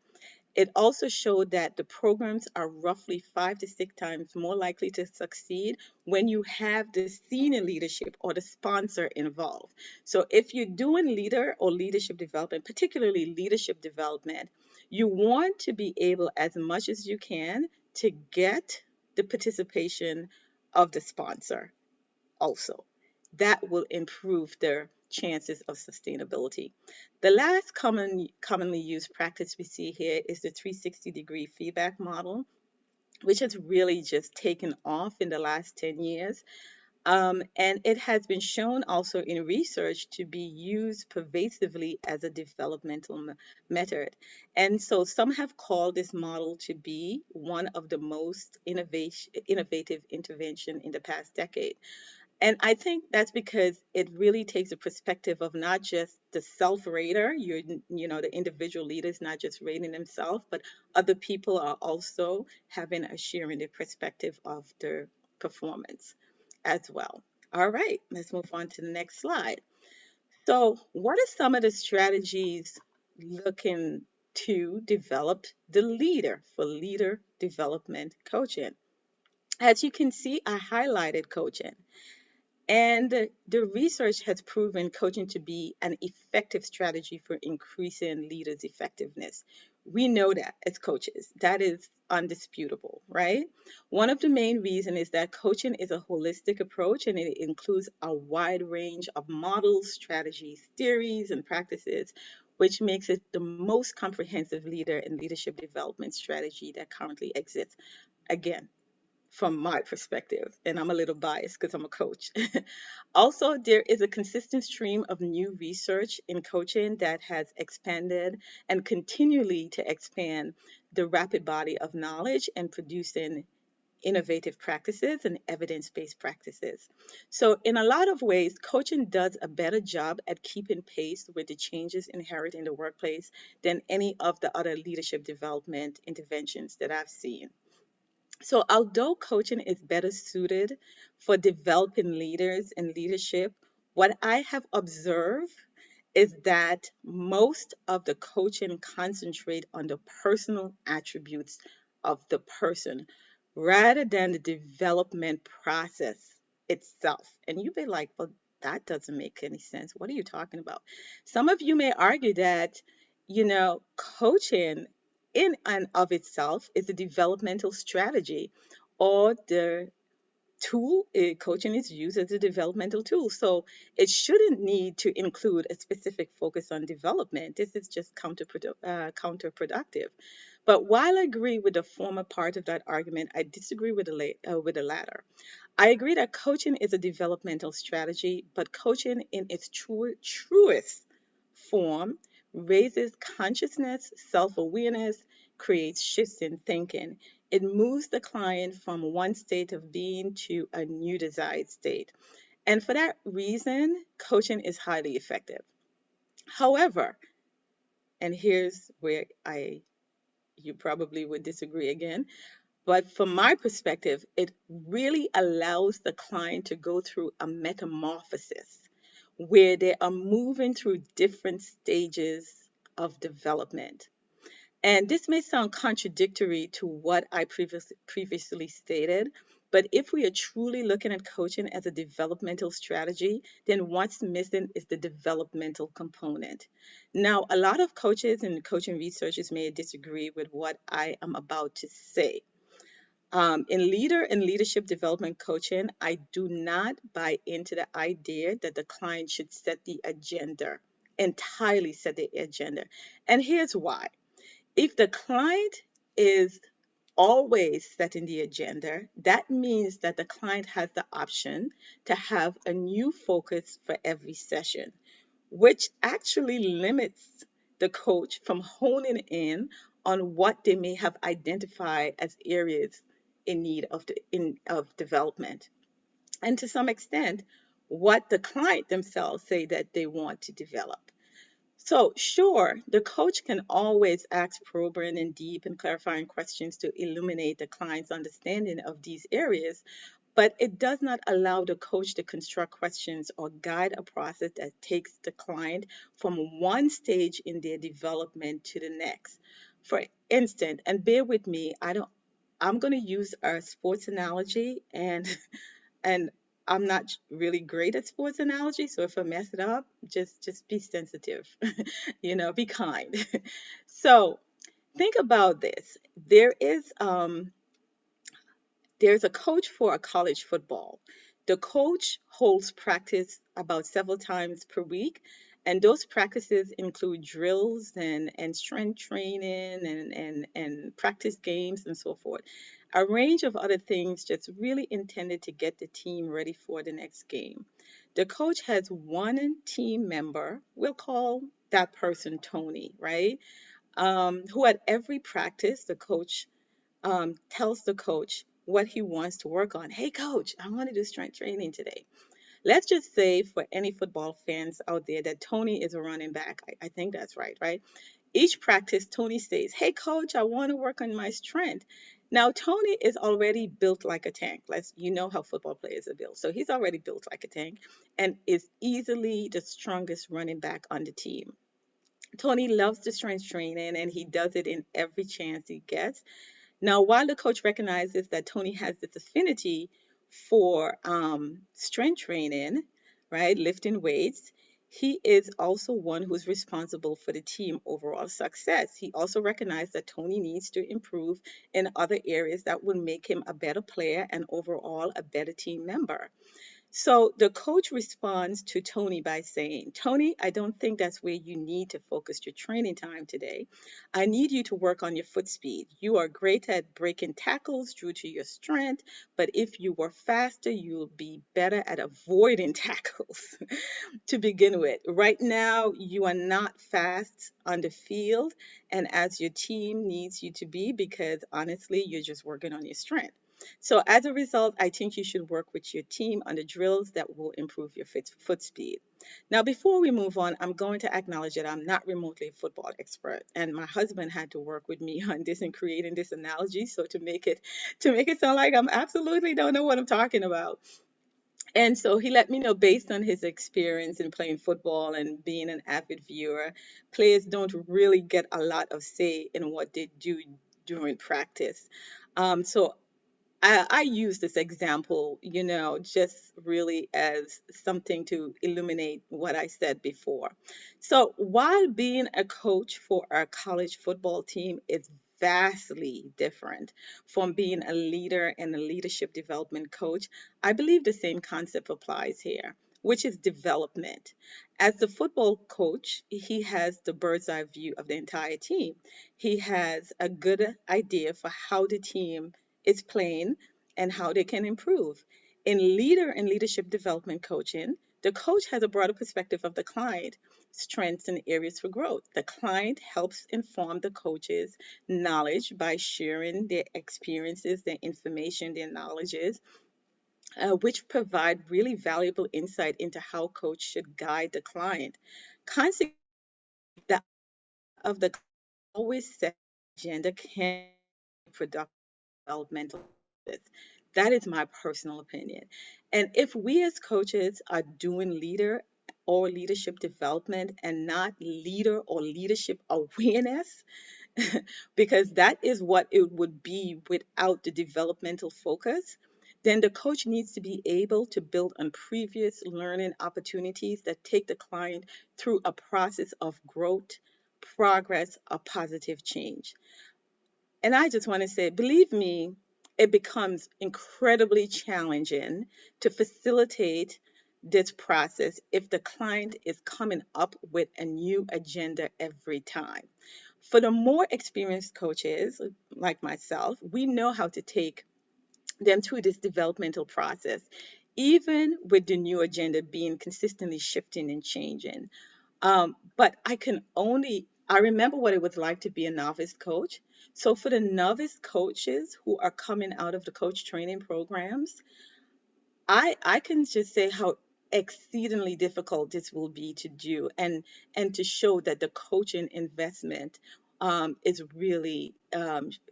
It also showed that the programs are roughly 5 to 6 times more likely to succeed when you have the senior leadership or the sponsor involved. So, if you're doing leader or leadership development, particularly leadership development, you want to be able, as much as you can, to get the participation of the sponsor also. That will improve their chances of sustainability. The last commonly used practice we see here is the 360-degree feedback model, which has really just taken off in the last 10 years. And it has been shown also in research to be used pervasively as a developmental method. And so some have called this model to be one of the most innovative intervention in the past decade. And I think that's because it really takes a perspective of not just the self-rater, the individual leader is not just rating themselves, but other people are also having a share in the perspective of their performance as well. All right, let's move on to the next slide. So, what are some of the strategies looking to develop the leader for leader development coaching? As you can see, I highlighted coaching. And the research has proven coaching to be an effective strategy for increasing leaders' effectiveness. We know that as coaches, that is undisputable, right? One of the main reasons is that coaching is a holistic approach and it includes a wide range of models, strategies, theories, and practices, which makes it the most comprehensive leader and leadership development strategy that currently exists. Again, from my perspective, and I'm a little biased because I'm a coach. Also, there is a consistent stream of new research in coaching that has expanded and continually to expand the rapid body of knowledge and producing innovative practices and evidence-based practices. So in a lot of ways, coaching does a better job at keeping pace with the changes inherent in the workplace than any of the other leadership development interventions that I've seen. So, although coaching is better suited for developing leaders and leadership, what I have observed is that most of the coaching concentrate on the personal attributes of the person rather than the development process itself. And you be like, well, that doesn't make any sense. What are you talking about? Some of you may argue that, coaching in and of itself is a developmental strategy, or the coaching is used as a developmental tool. So it shouldn't need to include a specific focus on development. This is just counterproductive. But while I agree with the former part of that argument, I disagree with with the latter. I agree that coaching is a developmental strategy, but coaching in its truest form raises consciousness, self awareness, creates shifts in thinking. It moves the client from one state of being to a new desired state. And for that reason, coaching is highly effective. However, and here's where you probably would disagree again, but from my perspective, it really allows the client to go through a metamorphosis where they are moving through different stages of development. And this may sound contradictory to what I previously stated, but if we are truly looking at coaching as a developmental strategy, then what's missing is the developmental component. Now, a lot of coaches and coaching researchers may disagree with what I am about to say. In leader and leadership development coaching, I do not buy into the idea that the client should set the agenda, entirely set the agenda. And here's why. If the client is always setting the agenda, that means that the client has the option to have a new focus for every session, which actually limits the coach from honing in on what they may have identified as areas in need of development. And to some extent, what the client themselves say that they want to develop. So, sure, the coach can always ask probing and deep and clarifying questions to illuminate the client's understanding of these areas, but it does not allow the coach to construct questions or guide a process that takes the client from one stage in their development to the next. For instance, and bear with me, I'm going to use a sports analogy, and I'm not really great at sports analogy, so if I mess it up, just be sensitive, be kind. So think about this. There's a coach for a college football. The coach holds practice about several times per week, and those practices include drills and strength training and practice games and so forth. A range of other things just really intended to get the team ready for the next game. The coach has one team member, we'll call that person Tony, right? Who at every practice, the coach tells the coach what he wants to work on. Hey, coach, I want to do strength training today. Let's just say for any football fans out there that Tony is a running back. I think that's right, right? Each practice, Tony says, hey, coach, I want to work on my strength. Now, Tony is already built like a tank. You know how football players are built. So he's already built like a tank and is easily the strongest running back on the team. Tony loves the strength training and he does it in every chance he gets. Now, while the coach recognizes that Tony has this affinity for strength training, right, lifting weights, he is also one who's responsible for the team overall success. He also recognized that Tony needs to improve in other areas that will make him a better player and overall a better team member. So the coach responds to Tony by saying, Tony, I don't think that's where you need to focus your training time today. I need you to work on your foot speed. You are great at breaking tackles due to your strength, but if you were faster, you'll be better at avoiding tackles to begin with. Right now, you are not fast on the field, and as your team needs you to be, because honestly, you're just working on your strength. So as a result, I think you should work with your team on the drills that will improve your foot speed. Now, before we move on, I'm going to acknowledge that I'm not remotely a football expert, and my husband had to work with me on this and creating this analogy. So to make it sound like I'm absolutely don't know what I'm talking about. And so he let me know, based on his experience in playing football and being an avid viewer, players don't really get a lot of say in what they do during practice. So I use this example, just really as something to illuminate what I said before. So, while being a coach for our college football team is vastly different from being a leader and a leadership development coach, I believe the same concept applies here, which is development. As the football coach, he has the bird's eye view of the entire team. He has a good idea for how the team is playing and how they can improve. In leader and leadership development coaching, the coach has a broader perspective of the client, strengths and areas for growth. The client helps inform the coach's knowledge by sharing their experiences, their information, their knowledges, which provide really valuable insight into how coach should guide the client. Consequently, the of the always set agenda can be productive developmental process. That is my personal opinion. And if we as coaches are doing leader or leadership development and not leader or leadership awareness, because that is what it would be without the developmental focus, then the coach needs to be able to build on previous learning opportunities that take the client through a process of growth, progress, or positive change. And I just want to say, believe me, it becomes incredibly challenging to facilitate this process if the client is coming up with a new agenda every time. For the more experienced coaches like myself, we know how to take them through this developmental process, even with the new agenda being consistently shifting and changing. But I remember what it was like to be a novice coach. So for the novice coaches who are coming out of the coach training programs, I can just say how exceedingly difficult this will be to do, and to show that the coaching investment is really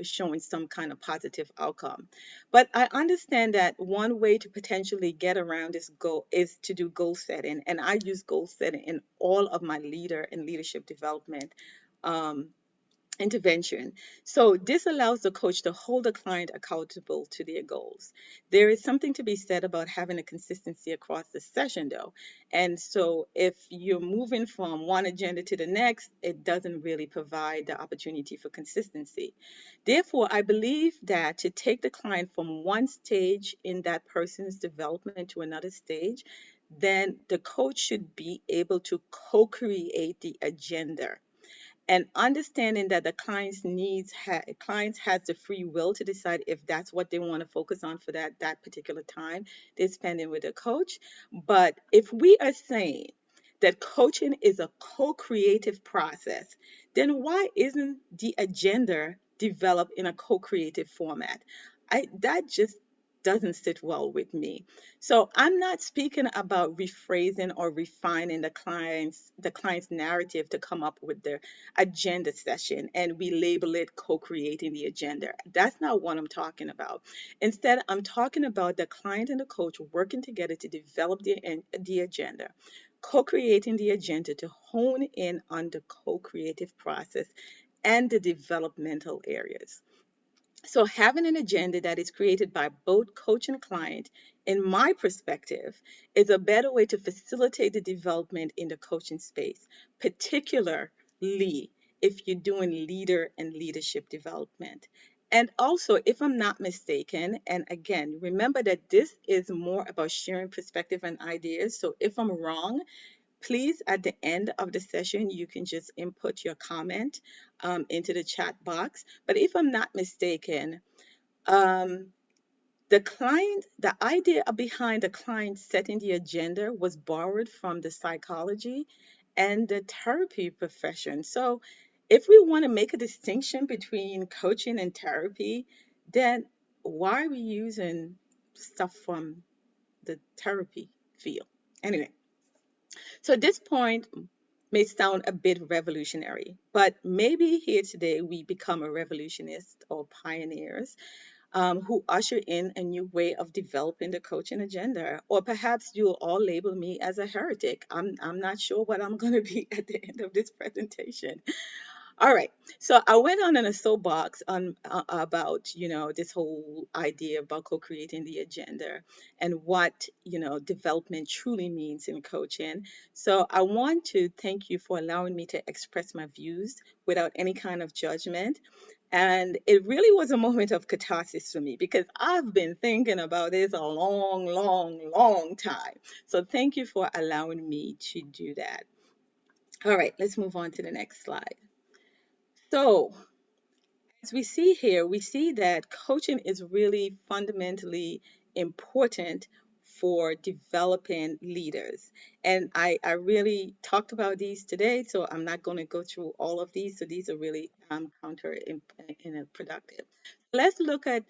showing some kind of positive outcome. But I understand that one way to potentially get around this goal is to do goal setting, and I use goal setting in all of my leader and leadership development um, intervention. So this allows the coach to hold the client accountable to their goals. There is something to be said about having a consistency across the session though. And so if you're moving from one agenda to the next, it doesn't really provide the opportunity for consistency. Therefore, I believe that to take the client from one stage in that person's development to another stage, then the coach should be able to co-create the agenda, and understanding that the clients has the free will to decide if that's what they want to focus on for that particular time they're spending with a coach. But if we are saying that coaching is a co-creative process, then why isn't the agenda developed in a co-creative format? That just doesn't sit well with me. So I'm not speaking about rephrasing or refining the client's narrative to come up with the agenda session and we label it co-creating the agenda. That's not what I'm talking about. Instead, I'm talking about the client and the coach working together to develop the agenda, co-creating the agenda to hone in on the co-creative process and the developmental areas. So, having an agenda that is created by both coach and client, in my perspective, is a better way to facilitate the development in the coaching space, particularly if you're doing leader and leadership development. And also, if I'm not mistaken, and again, remember that this is more about sharing perspective and ideas. So, if I'm wrong, please at the end of the session you can just input your comment into the chat box. But if I'm not mistaken, um, the idea behind the client setting the agenda was borrowed from the psychology and the therapy profession. So if we want to make a distinction between coaching and therapy, then why are we using stuff from the therapy field? Anyway, so this point may sound a bit revolutionary, but maybe here today we become a revolutionist or pioneers who usher in a new way of developing the coaching agenda. Or perhaps you'll all label me as a heretic. I'm not sure what I'm going to be at the end of this presentation. All right. So I went on in a soapbox on about, this whole idea about co-creating the agenda and what, development truly means in coaching. So I want to thank you for allowing me to express my views without any kind of judgment. And it really was a moment of catharsis for me because I've been thinking about this a long, long, long time. So thank you for allowing me to do that. All right, let's move on to the next slide. So, as we see here, we see that coaching is really fundamentally important for developing leaders. And I really talked about these today, so I'm not going to go through all of these. So these are really counterproductive. Let's look at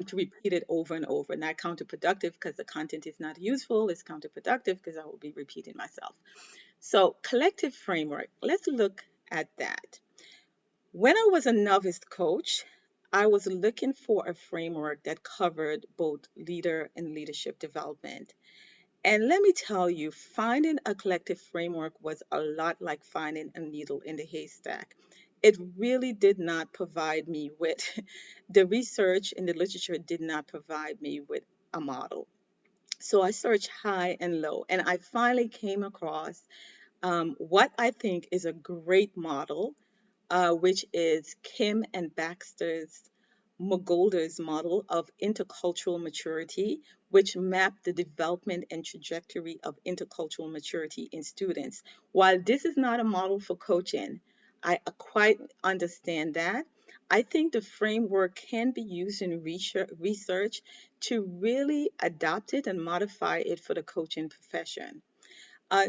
to repeat it over and over, not counterproductive because the content is not useful. It's counterproductive because I will be repeating myself. So, collective framework, let's look at that. When I was a novice coach, I was looking for a framework that covered both leader and leadership development. And let me tell you, finding a collective framework was a lot like finding a needle in the haystack. It really did not provide me with, the research and the literature did not provide me with a model. So I searched high and low, and I finally came across what I think is a great model, which is Kim and Baxter's Mogolder's model of intercultural maturity, which mapped the development and trajectory of intercultural maturity in students. While this is not a model for coaching, I quite understand that. I think the framework can be used in research to really adapt it and modify it for the coaching profession.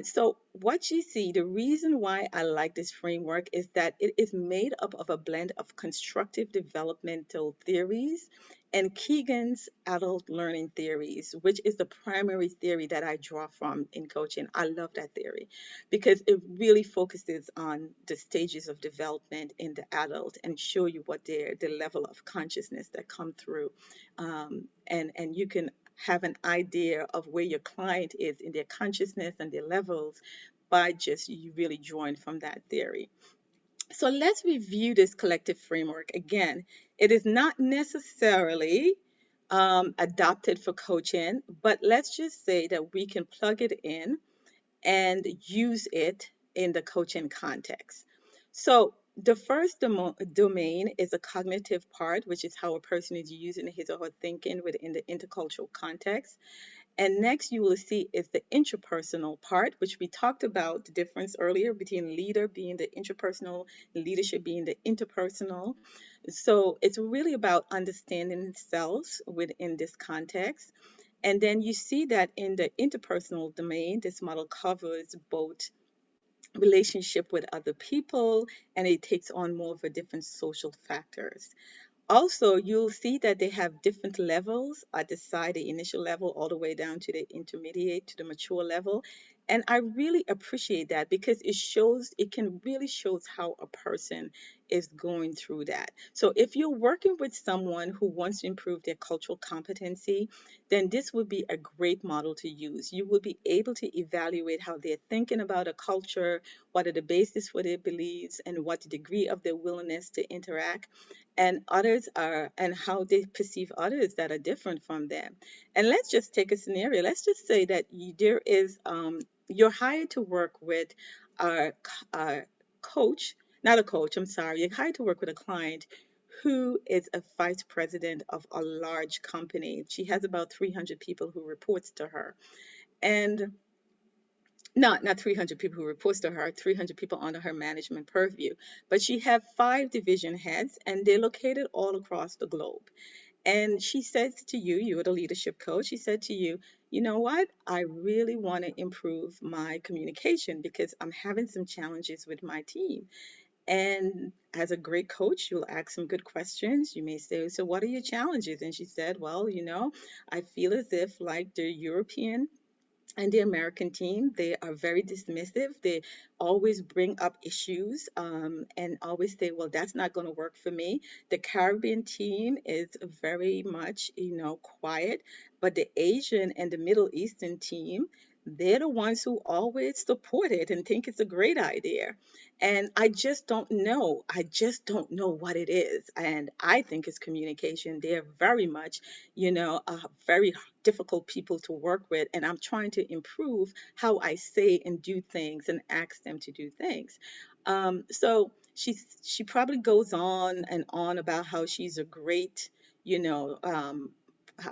So what you see, the reason why I like this framework is that it is made up of a blend of constructive developmental theories and Keegan's adult learning theories, which is the primary theory that I draw from in coaching. I love that theory because it really focuses on the stages of development in the adult and show you what the level of consciousness that come through, and you can have an idea of where your client is in their consciousness and their levels by just you really drawing from that theory. So let's review this collective framework. Again, it is not necessarily adopted for coaching, but let's just say that we can plug it in and use it in the coaching context. So the first domain is a cognitive part, which is how a person is using his or her thinking within the intercultural context. And next you will see is the intrapersonal part, which we talked about the difference earlier between leader being the intrapersonal, leadership being the interpersonal. So it's really about understanding selves within this context. And then you see that in the interpersonal domain, this model covers both relationship with other people and it takes on more of a different social factors. Also, you'll see that they have different levels at the side, the initial level, all the way down to the intermediate, to the mature level. And I really appreciate that because it can really shows how a person is going through that. So if you're working with someone who wants to improve their cultural competency, then this would be a great model to use. You will be able to evaluate how they're thinking about a culture, what are the basis for their beliefs, and what the degree of their willingness to interact and others are and how they perceive others that are different from them. And let's just take a scenario. Let's just say that there is you're hired to work with a, a coach, not a coach, I'm sorry. You're hired to work with a client who is a vice president of a large company. She has about 300 people who reports to her. And not 300 people who reports to her, 300 people under her management purview, but she have 5 division heads and they're located all across the globe. And she says to you, you're the leadership coach, she said to you, you know what, I really want to improve my communication because I'm having some challenges with my team. And as a great coach, you'll ask some good questions. You may say, so what are your challenges? And she said, well, I feel as if like the European and the American team, they are very dismissive. They always bring up issues and always say, well, that's not going to work for me. The Caribbean team is very much, quiet, but the Asian and the Middle Eastern team, they're the ones who always support it and think it's a great idea. And I just don't know. I just don't know what it is. And I think it's communication. They're very much, very difficult people to work with. And I'm trying to improve how I say and do things and ask them to do things. So she probably goes on and on about how she's a great, you know,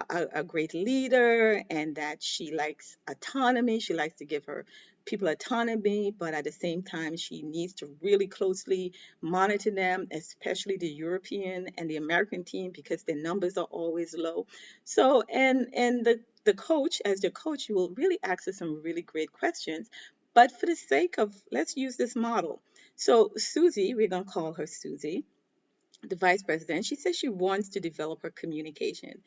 a great leader, and that she likes autonomy. She likes to give her people autonomy, but at the same time, she needs to really closely monitor them, especially the European and the American team, because their numbers are always low. So, and the coach, as your coach, you will really ask her some really great questions. But for the sake of, let's use this model. So, Susie, we're going to call her Susie, the vice president. She says she wants to develop her communication.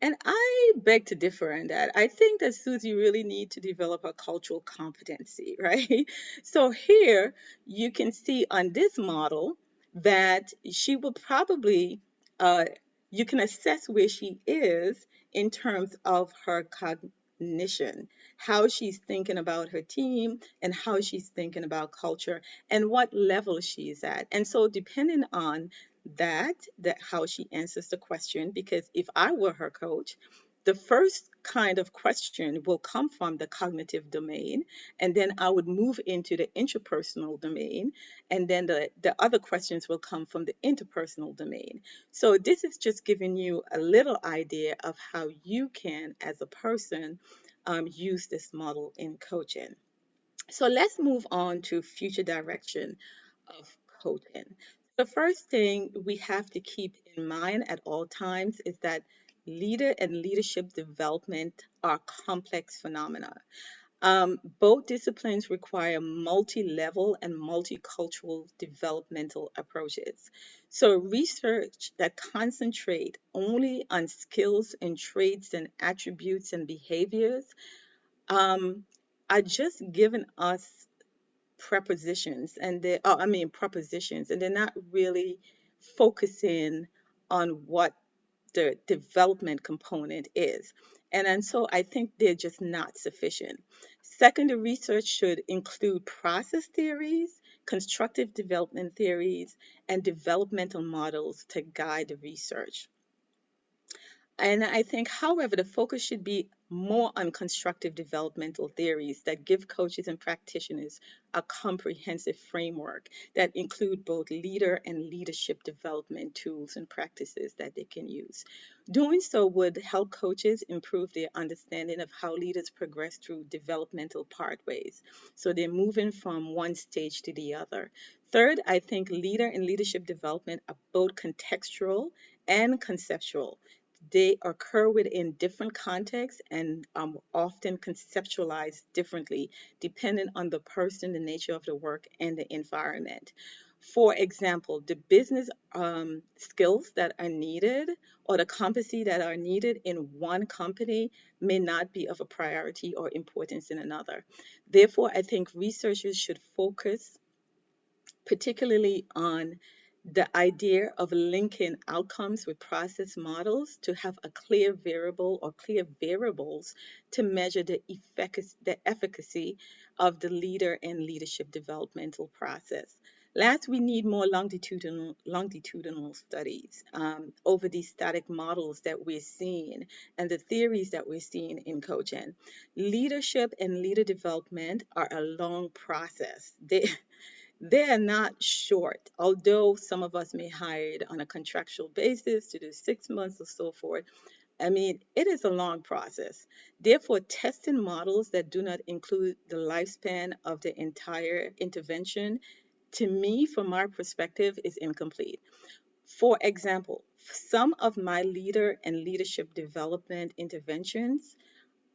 And I beg to differ on that. I think that Susie really need to develop a cultural competency, right? So here you can see on this model that she will probably, uh, you can assess where she is in terms of her cognition, how she's thinking about her team and how she's thinking about culture and what level she's at. And so depending on that how she answers the question, because if I were her coach, the first kind of question will come from the cognitive domain, and then I would move into the intrapersonal domain, and then the other questions will come from the interpersonal domain. So this is just giving you a little idea of how you can, as a person, use this model in coaching. So let's move on to future direction of coaching. The first thing we have to keep in mind at all times is that leader and leadership development are complex phenomena. Both disciplines require multi-level and multicultural developmental approaches. So research that concentrate only on skills and traits and attributes and behaviors um, are just giving us propositions, and they're not really focusing on what the development component is. And so I think they're just not sufficient. Second, the research should include process theories, constructive development theories, and developmental models to guide the research. And I think, however, the focus should be more on constructive developmental theories that give coaches and practitioners a comprehensive framework that include both leader and leadership development tools and practices that they can use. Doing so would help coaches improve their understanding of how leaders progress through developmental pathways. So they're moving from one stage to the other. Third, I think leader and leadership development are both contextual and conceptual. They occur within different contexts and often conceptualized differently, depending on the person, the nature of the work, and the environment. For example, the business skills that are needed or the competency that are needed in one company may not be of a priority or importance in another. Therefore, I think researchers should focus particularly on the idea of linking outcomes with process models to have a clear variable or clear variables to measure the efficacy of the leader and leadership developmental process. Last, we need more longitudinal studies over these static models that we're seeing and the theories that we're seeing in coaching. Leadership and leader development are a long process. They're not short, although some of us may hire it on a contractual basis to do 6 months or so forth. I mean, it is a long process. Therefore, testing models that do not include the lifespan of the entire intervention, to me, from my perspective, is incomplete. For example, some of my leader and leadership development interventions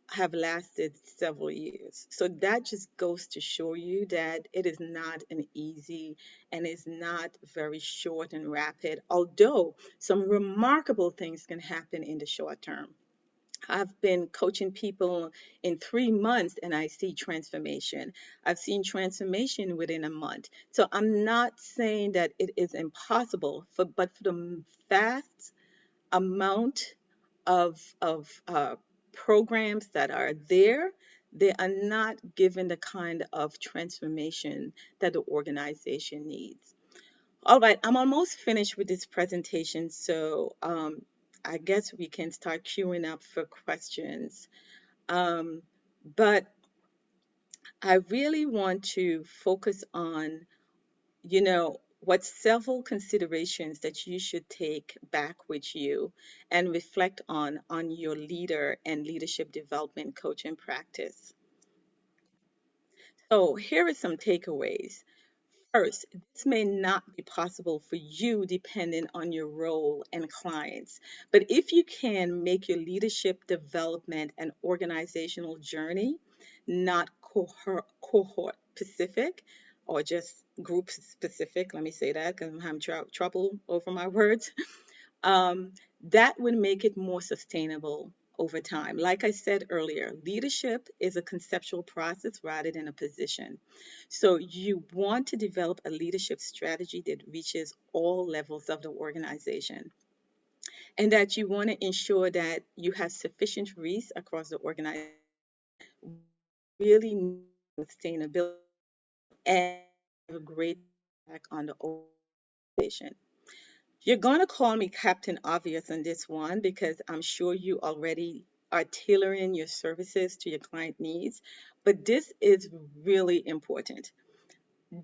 have lasted several years. So that just goes to show you that it is not an easy and is not very short and rapid, although some remarkable things can happen in the short term. I've been coaching people in 3 months and I see transformation. I've seen transformation within a month. So I'm not saying that it is impossible, but for the vast amount of programs that are there, they are not given the kind of transformation that the organization needs. All right, I'm almost finished with this presentation, so I guess we can start queuing up for questions. Um, but I really want to focus on, what several considerations that you should take back with you and reflect on your leader and leadership development coaching practice. So here are some takeaways. First, this may not be possible for you depending on your role and clients, but if you can make your leadership development an organizational journey, not cohort specific or just group specific, let me say that because I'm having trouble over my words, um, that would make it more sustainable over time. Like I said earlier, leadership is a conceptual process rather than a position. So you want to develop a leadership strategy that reaches all levels of the organization, and that you want to ensure that you have sufficient reach across the organization, really need sustainability and have a great impact on the organization. You're going to call me Captain Obvious on this one because I'm sure you already are tailoring your services to your client needs, but this is really important.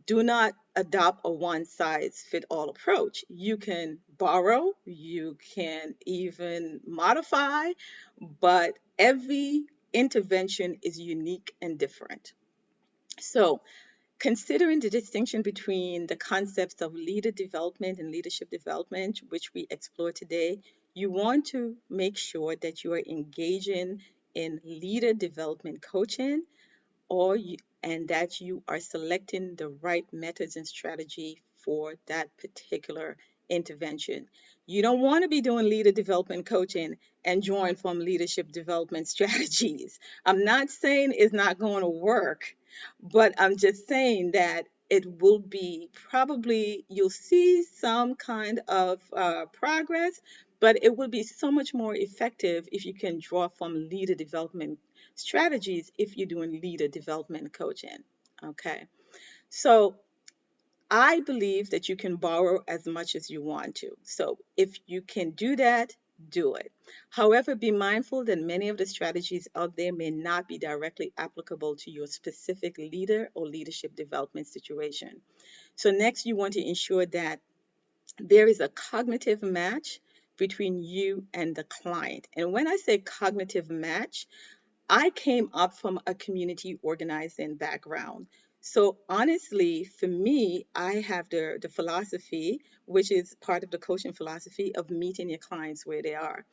Do not adopt a one size fit all approach. You can borrow, you can even modify, but every intervention is unique and different. So, considering the distinction between the concepts of leader development and leadership development, which we explore today, you want to make sure that you are engaging in leader development coaching and that you are selecting the right methods and strategy for that particular intervention. You don't want to be doing leader development coaching and drawing from leadership development strategies. I'm not saying it's not going to work, but I'm just saying that it will be probably, you'll see some kind of progress, but it will be so much more effective if you can draw from leader development strategies if you're doing leader development coaching. Okay. So I believe that you can borrow as much as you want to. So if you can do that, do it. However, be mindful that many of the strategies out there may not be directly applicable to your specific leader or leadership development situation. So next, you want to ensure that there is a cognitive match between you and the client. And when I say cognitive match, I came up from a community organizing background. So honestly, for me, I have the philosophy, which is part of the coaching philosophy of meeting your clients where they are.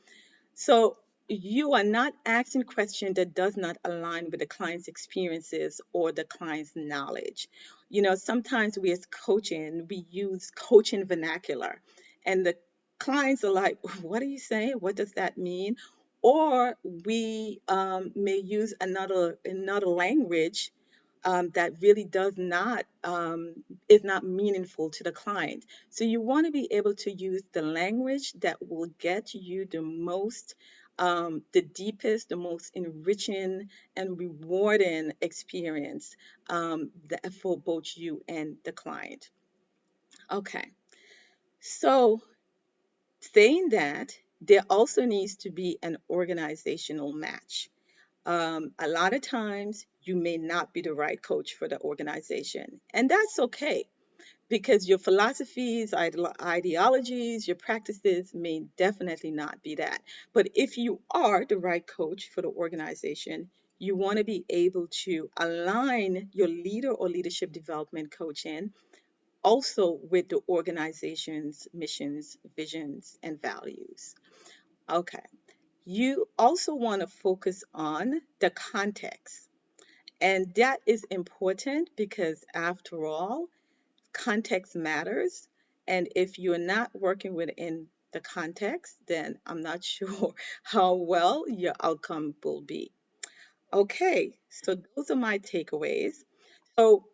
So you are not asking questions that does not align with the client's experiences or the client's knowledge. Sometimes we as coaching, we use coaching vernacular and the clients are like, what are you saying? What does that mean? Or we may use another language that really does not is not meaningful to the client. So you want to be able to use the language that will get you the deepest, the most enriching and rewarding experience for both you and the client. Okay, so saying that, there also needs to be an organizational match. A lot of times, you may not be the right coach for the organization, and that's okay because your philosophies, ideologies, your practices may definitely not be that. But if you are the right coach for the organization, you want to be able to align your leader or leadership development coaching also with the organization's missions, visions, and values. Okay. You also want to focus on the context. And that is important because, after all, context matters. And if you're not working within the context, then I'm not sure how well your outcome will be. Okay, so those are my takeaways. So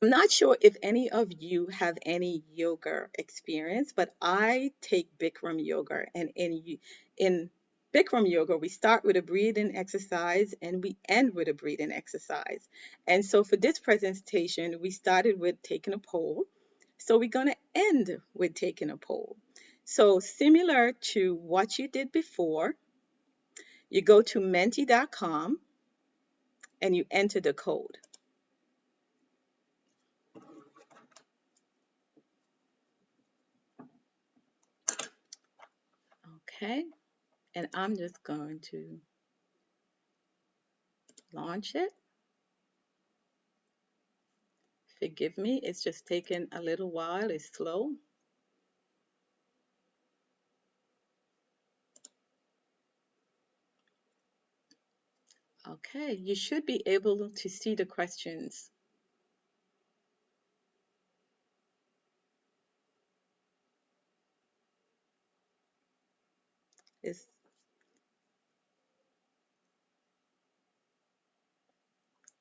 I'm not sure if any of you have any yoga experience, but I take Bikram yoga, and in Bikram yoga, we start with a breathing exercise and we end with a breathing exercise. And so for this presentation, we started with taking a poll. So we're going to end with taking a poll. So similar to what you did before, you go to menti.com and you enter the code. Okay. And I'm just going to launch it. Forgive me, it's just taking a little while. It's slow. Okay, you should be able to see the questions. Is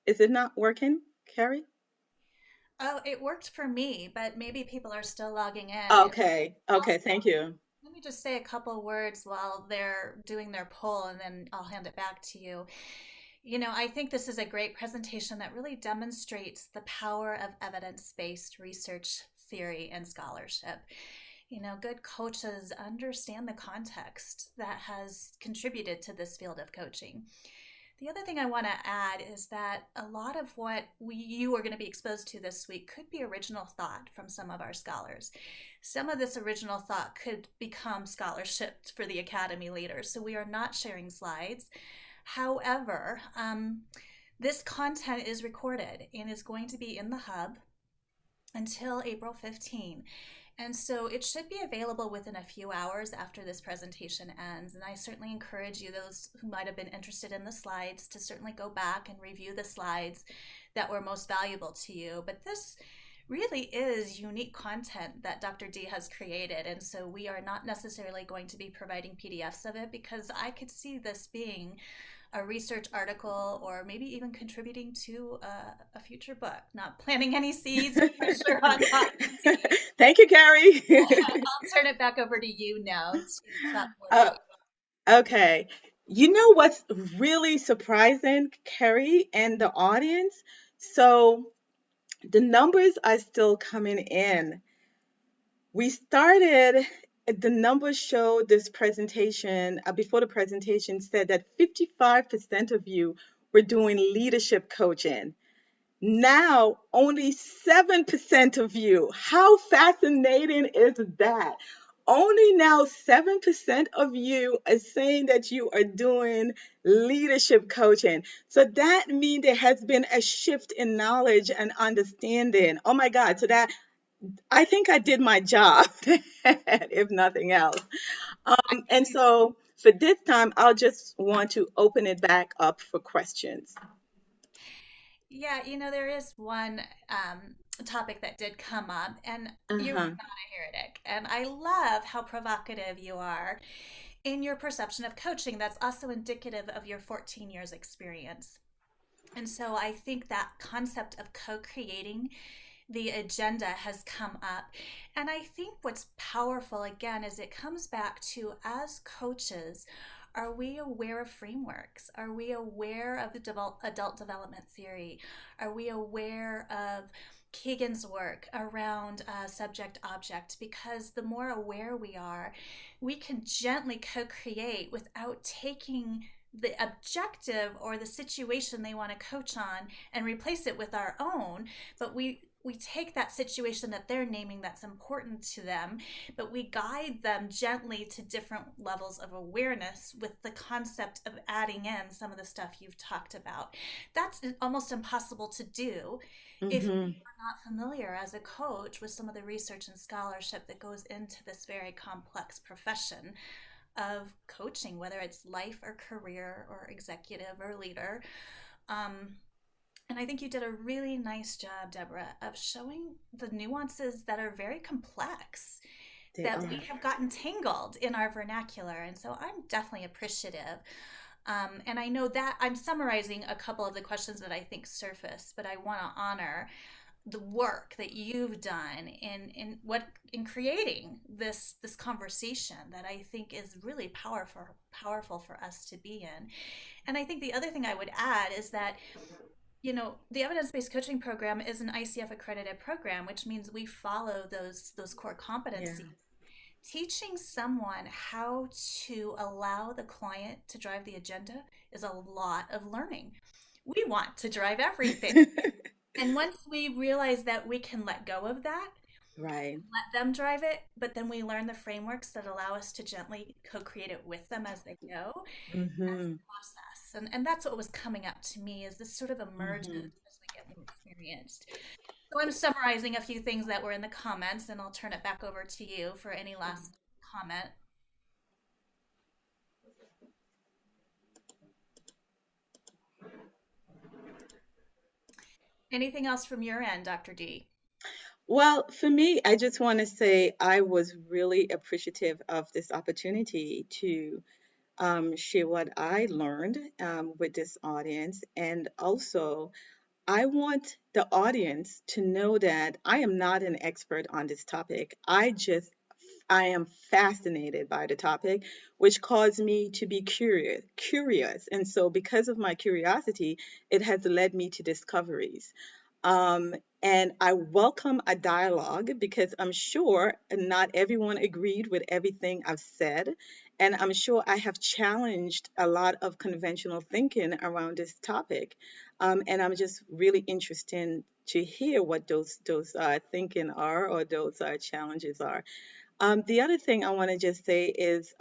is it not working, Carrie?
Oh, it worked for me, but maybe people are still logging in. And
Okay, okay, thank you.
let me just say a couple words while they're doing their poll, and then I'll hand it back to you. You know, I think this is a great presentation that really demonstrates the power of evidence based research, theory, and scholarship. You know, good coaches understand the context that has contributed to this field of coaching. The other thing I want to add is that a lot of what you are going to be exposed to this week could be original thought from some of our scholars. Some of this original thought could become scholarship for the academy later, so we are not sharing slides. However, this content is recorded and is going to be in the hub until April 15. And so it should be available within a few hours after this presentation ends. And I certainly encourage you, those who might have been interested in the slides, to certainly go back and review the slides that were most valuable to you. But this really is unique content that Dr. D has created. And so we are not necessarily going to be providing PDFs of it, because I could see this being a research article or maybe even contributing to a future book. Not planting any seeds or pressure on Dr. D.
Thank you, Carrie.
I'll turn it back over to you now to chat more
uh,
about you.
okay. You know what's really surprising, Carrie and the audience? So the numbers are still coming in. We started, the numbers showed this presentation, before the presentation said that 55% of you were doing leadership coaching. Now, only 7% of you. How fascinating is that? Only now 7% of you are saying that you are doing leadership coaching. So that means there has been a shift in knowledge and understanding. Oh my God. So that, I think I did my job, if nothing else. And so for this time, I'll just want to open it back up for questions.
Yeah, you know, there is one topic that did come up, and you're not
Uh-huh.
a heretic. And I love how provocative you are in your perception of coaching. That's also indicative of your 14 years experience. And so I think that concept of co creating the agenda has come up. And I think what's powerful again is it comes back to, as coaches, are we aware of frameworks? Are we aware of the adult development theory? Are we aware of Kagan's work around subject object? Because the more aware we are, we can gently co create without taking the objective or the situation they want to coach on and replace it with our own. But we take that situation that they're naming that's important to them, but we guide them gently to different levels of awareness with the concept of adding in some of the stuff you've talked about. That's almost impossible to do if
Mm-hmm.
you're not familiar as a coach with some of the research and scholarship that goes into this very complex profession of coaching, whether it's life or career or executive or leader. Um, and I think you did a really nice job, Deborah, of showing the nuances that are very complex,
They
that we
are.
have gotten tangled in our vernacular. And so I'm definitely appreciative. And I know that I'm summarizing a couple of the questions that I think surface, but I want to honor the work that you've done in creating this conversation that I think is really powerful for us to be in. And I think the other thing I would add is that, the evidence-based coaching program is an ICF accredited program, which means we follow those core
Yeah.
competencies. Teaching someone how to allow the client to drive the agenda is a lot of learning. We want to drive everything. And once we realize that we can let go of that,
Right.
let them drive it, but then we learn the frameworks that allow us to gently co-create it with them as they go. That's
Mm-hmm.
the process. And that's what was coming up to me is this sort of emerges
Mm-hmm.
as we get more experienced. So I'm summarizing a few things that were in the comments, and I'll turn it back over to you for any last comment. Anything else from your end, Dr. D?
Well, for me, I just want to say I was really appreciative of this opportunity to share what I learned with this audience. And also, I want the audience to know that I am not an expert on this topic. I am fascinated by the topic, which caused me to be curious. And so because of my curiosity, it has led me to discoveries. Um, and I welcome a dialogue because I'm sure not everyone agreed with everything I've said. And I'm sure I have challenged a lot of conventional thinking around this topic. And I'm just really interested to hear what those thinking are or those challenges are. The other thing I want to just say is,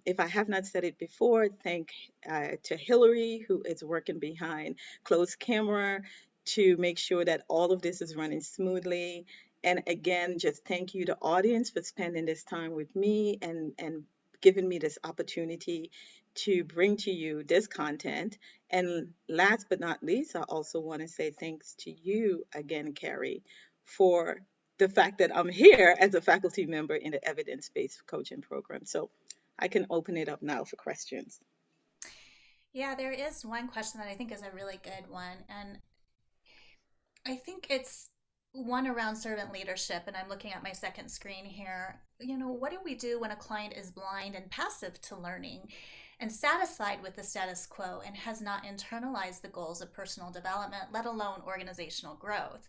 if I have not said it before, thank to Hillary, who is working behind closed camera to make sure that all of this is running smoothly. And again, just thank you to audience for spending this time with me and giving me this opportunity to bring to you this content. And last but not least, I also want to say thanks to you again, Carrie, for the fact that I'm here as a faculty member in the evidence-based coaching program. So I can open it up now for questions.
Yeah, there is one question that I think is a really good one. And I think it's one around servant leadership. And I'm looking at my second screen here. What do we do when a client is blind and passive to learning and satisfied with the status quo and has not internalized the goals of personal development, let alone organizational growth?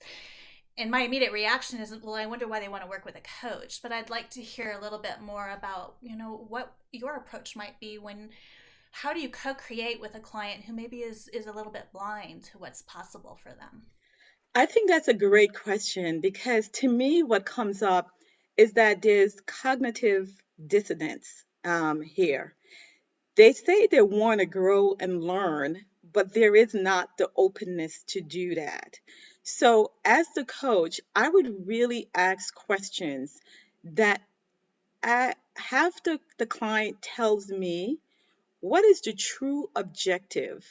And my immediate reaction is, well, I wonder why they want to work with a coach. But I'd like to hear a little bit more about, what your approach might be how do you co-create with a client who maybe is a little bit blind to what's possible for them?
I think that's a great question because to me, what comes up is that there's cognitive dissonance here. They say they want to grow and learn, but there is not the openness to do that. So, as the coach, I would really ask questions that have the client tells me what is the true objective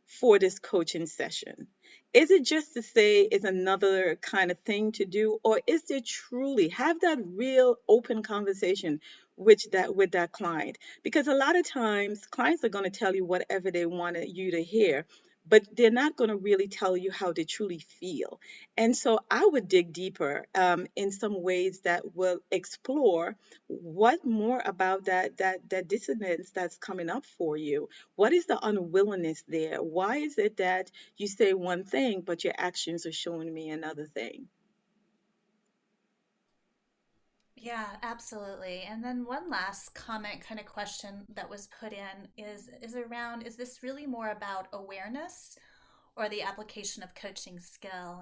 for this coaching session? Is it just to say it's another kind of thing to do, or is there truly have that real open conversation with that client? Because a lot of times clients are going to tell you whatever they want you to hear, but they're not going to really tell you how they truly feel. And so I would dig deeper in some ways that will explore what more about that dissonance that's coming up for you. What is the unwillingness there? Why is it that you say one thing but your actions are showing me another thing?
Yeah, absolutely. And then one last comment kind of question that was put in is around, is this really more about awareness or the application of coaching skill?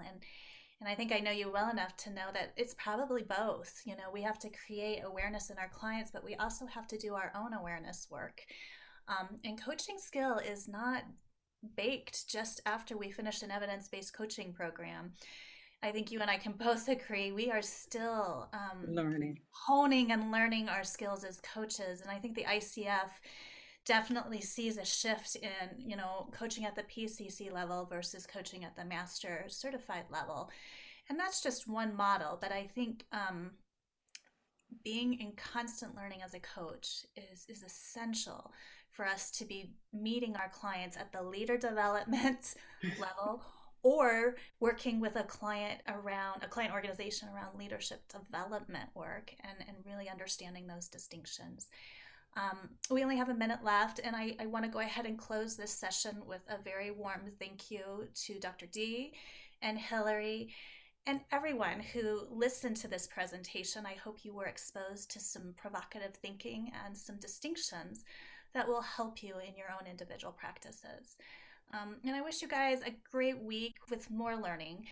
And I think I know you well enough to know that it's probably both. We have to create awareness in our clients, but we also have to do our own awareness work. And coaching skill is not baked just after we finish an evidence-based coaching program. I think you and I can both agree we are still
Learning.
honing and learning our skills as coaches. And I think the ICF definitely sees a shift in, coaching at the PCC level versus coaching at the master certified level. And that's just one model. But I think being in constant learning as a coach is essential for us to be meeting our clients at the leader development level or working with a client organization around leadership development work and really understanding those distinctions. We only have a minute left, and I want to go ahead and close this session with a very warm thank you to Dr. D and Hillary and everyone who listened to this presentation. I hope you were exposed to some provocative thinking and some distinctions that will help you in your own individual practices. And I wish you guys a great week with more learning.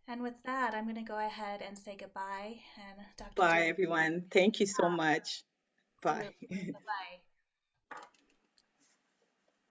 And with that, I'm going to go ahead and say goodbye. And Dr.
Bye,
D,
everyone. Thank you so much. Bye.
absolutely. Bye bye.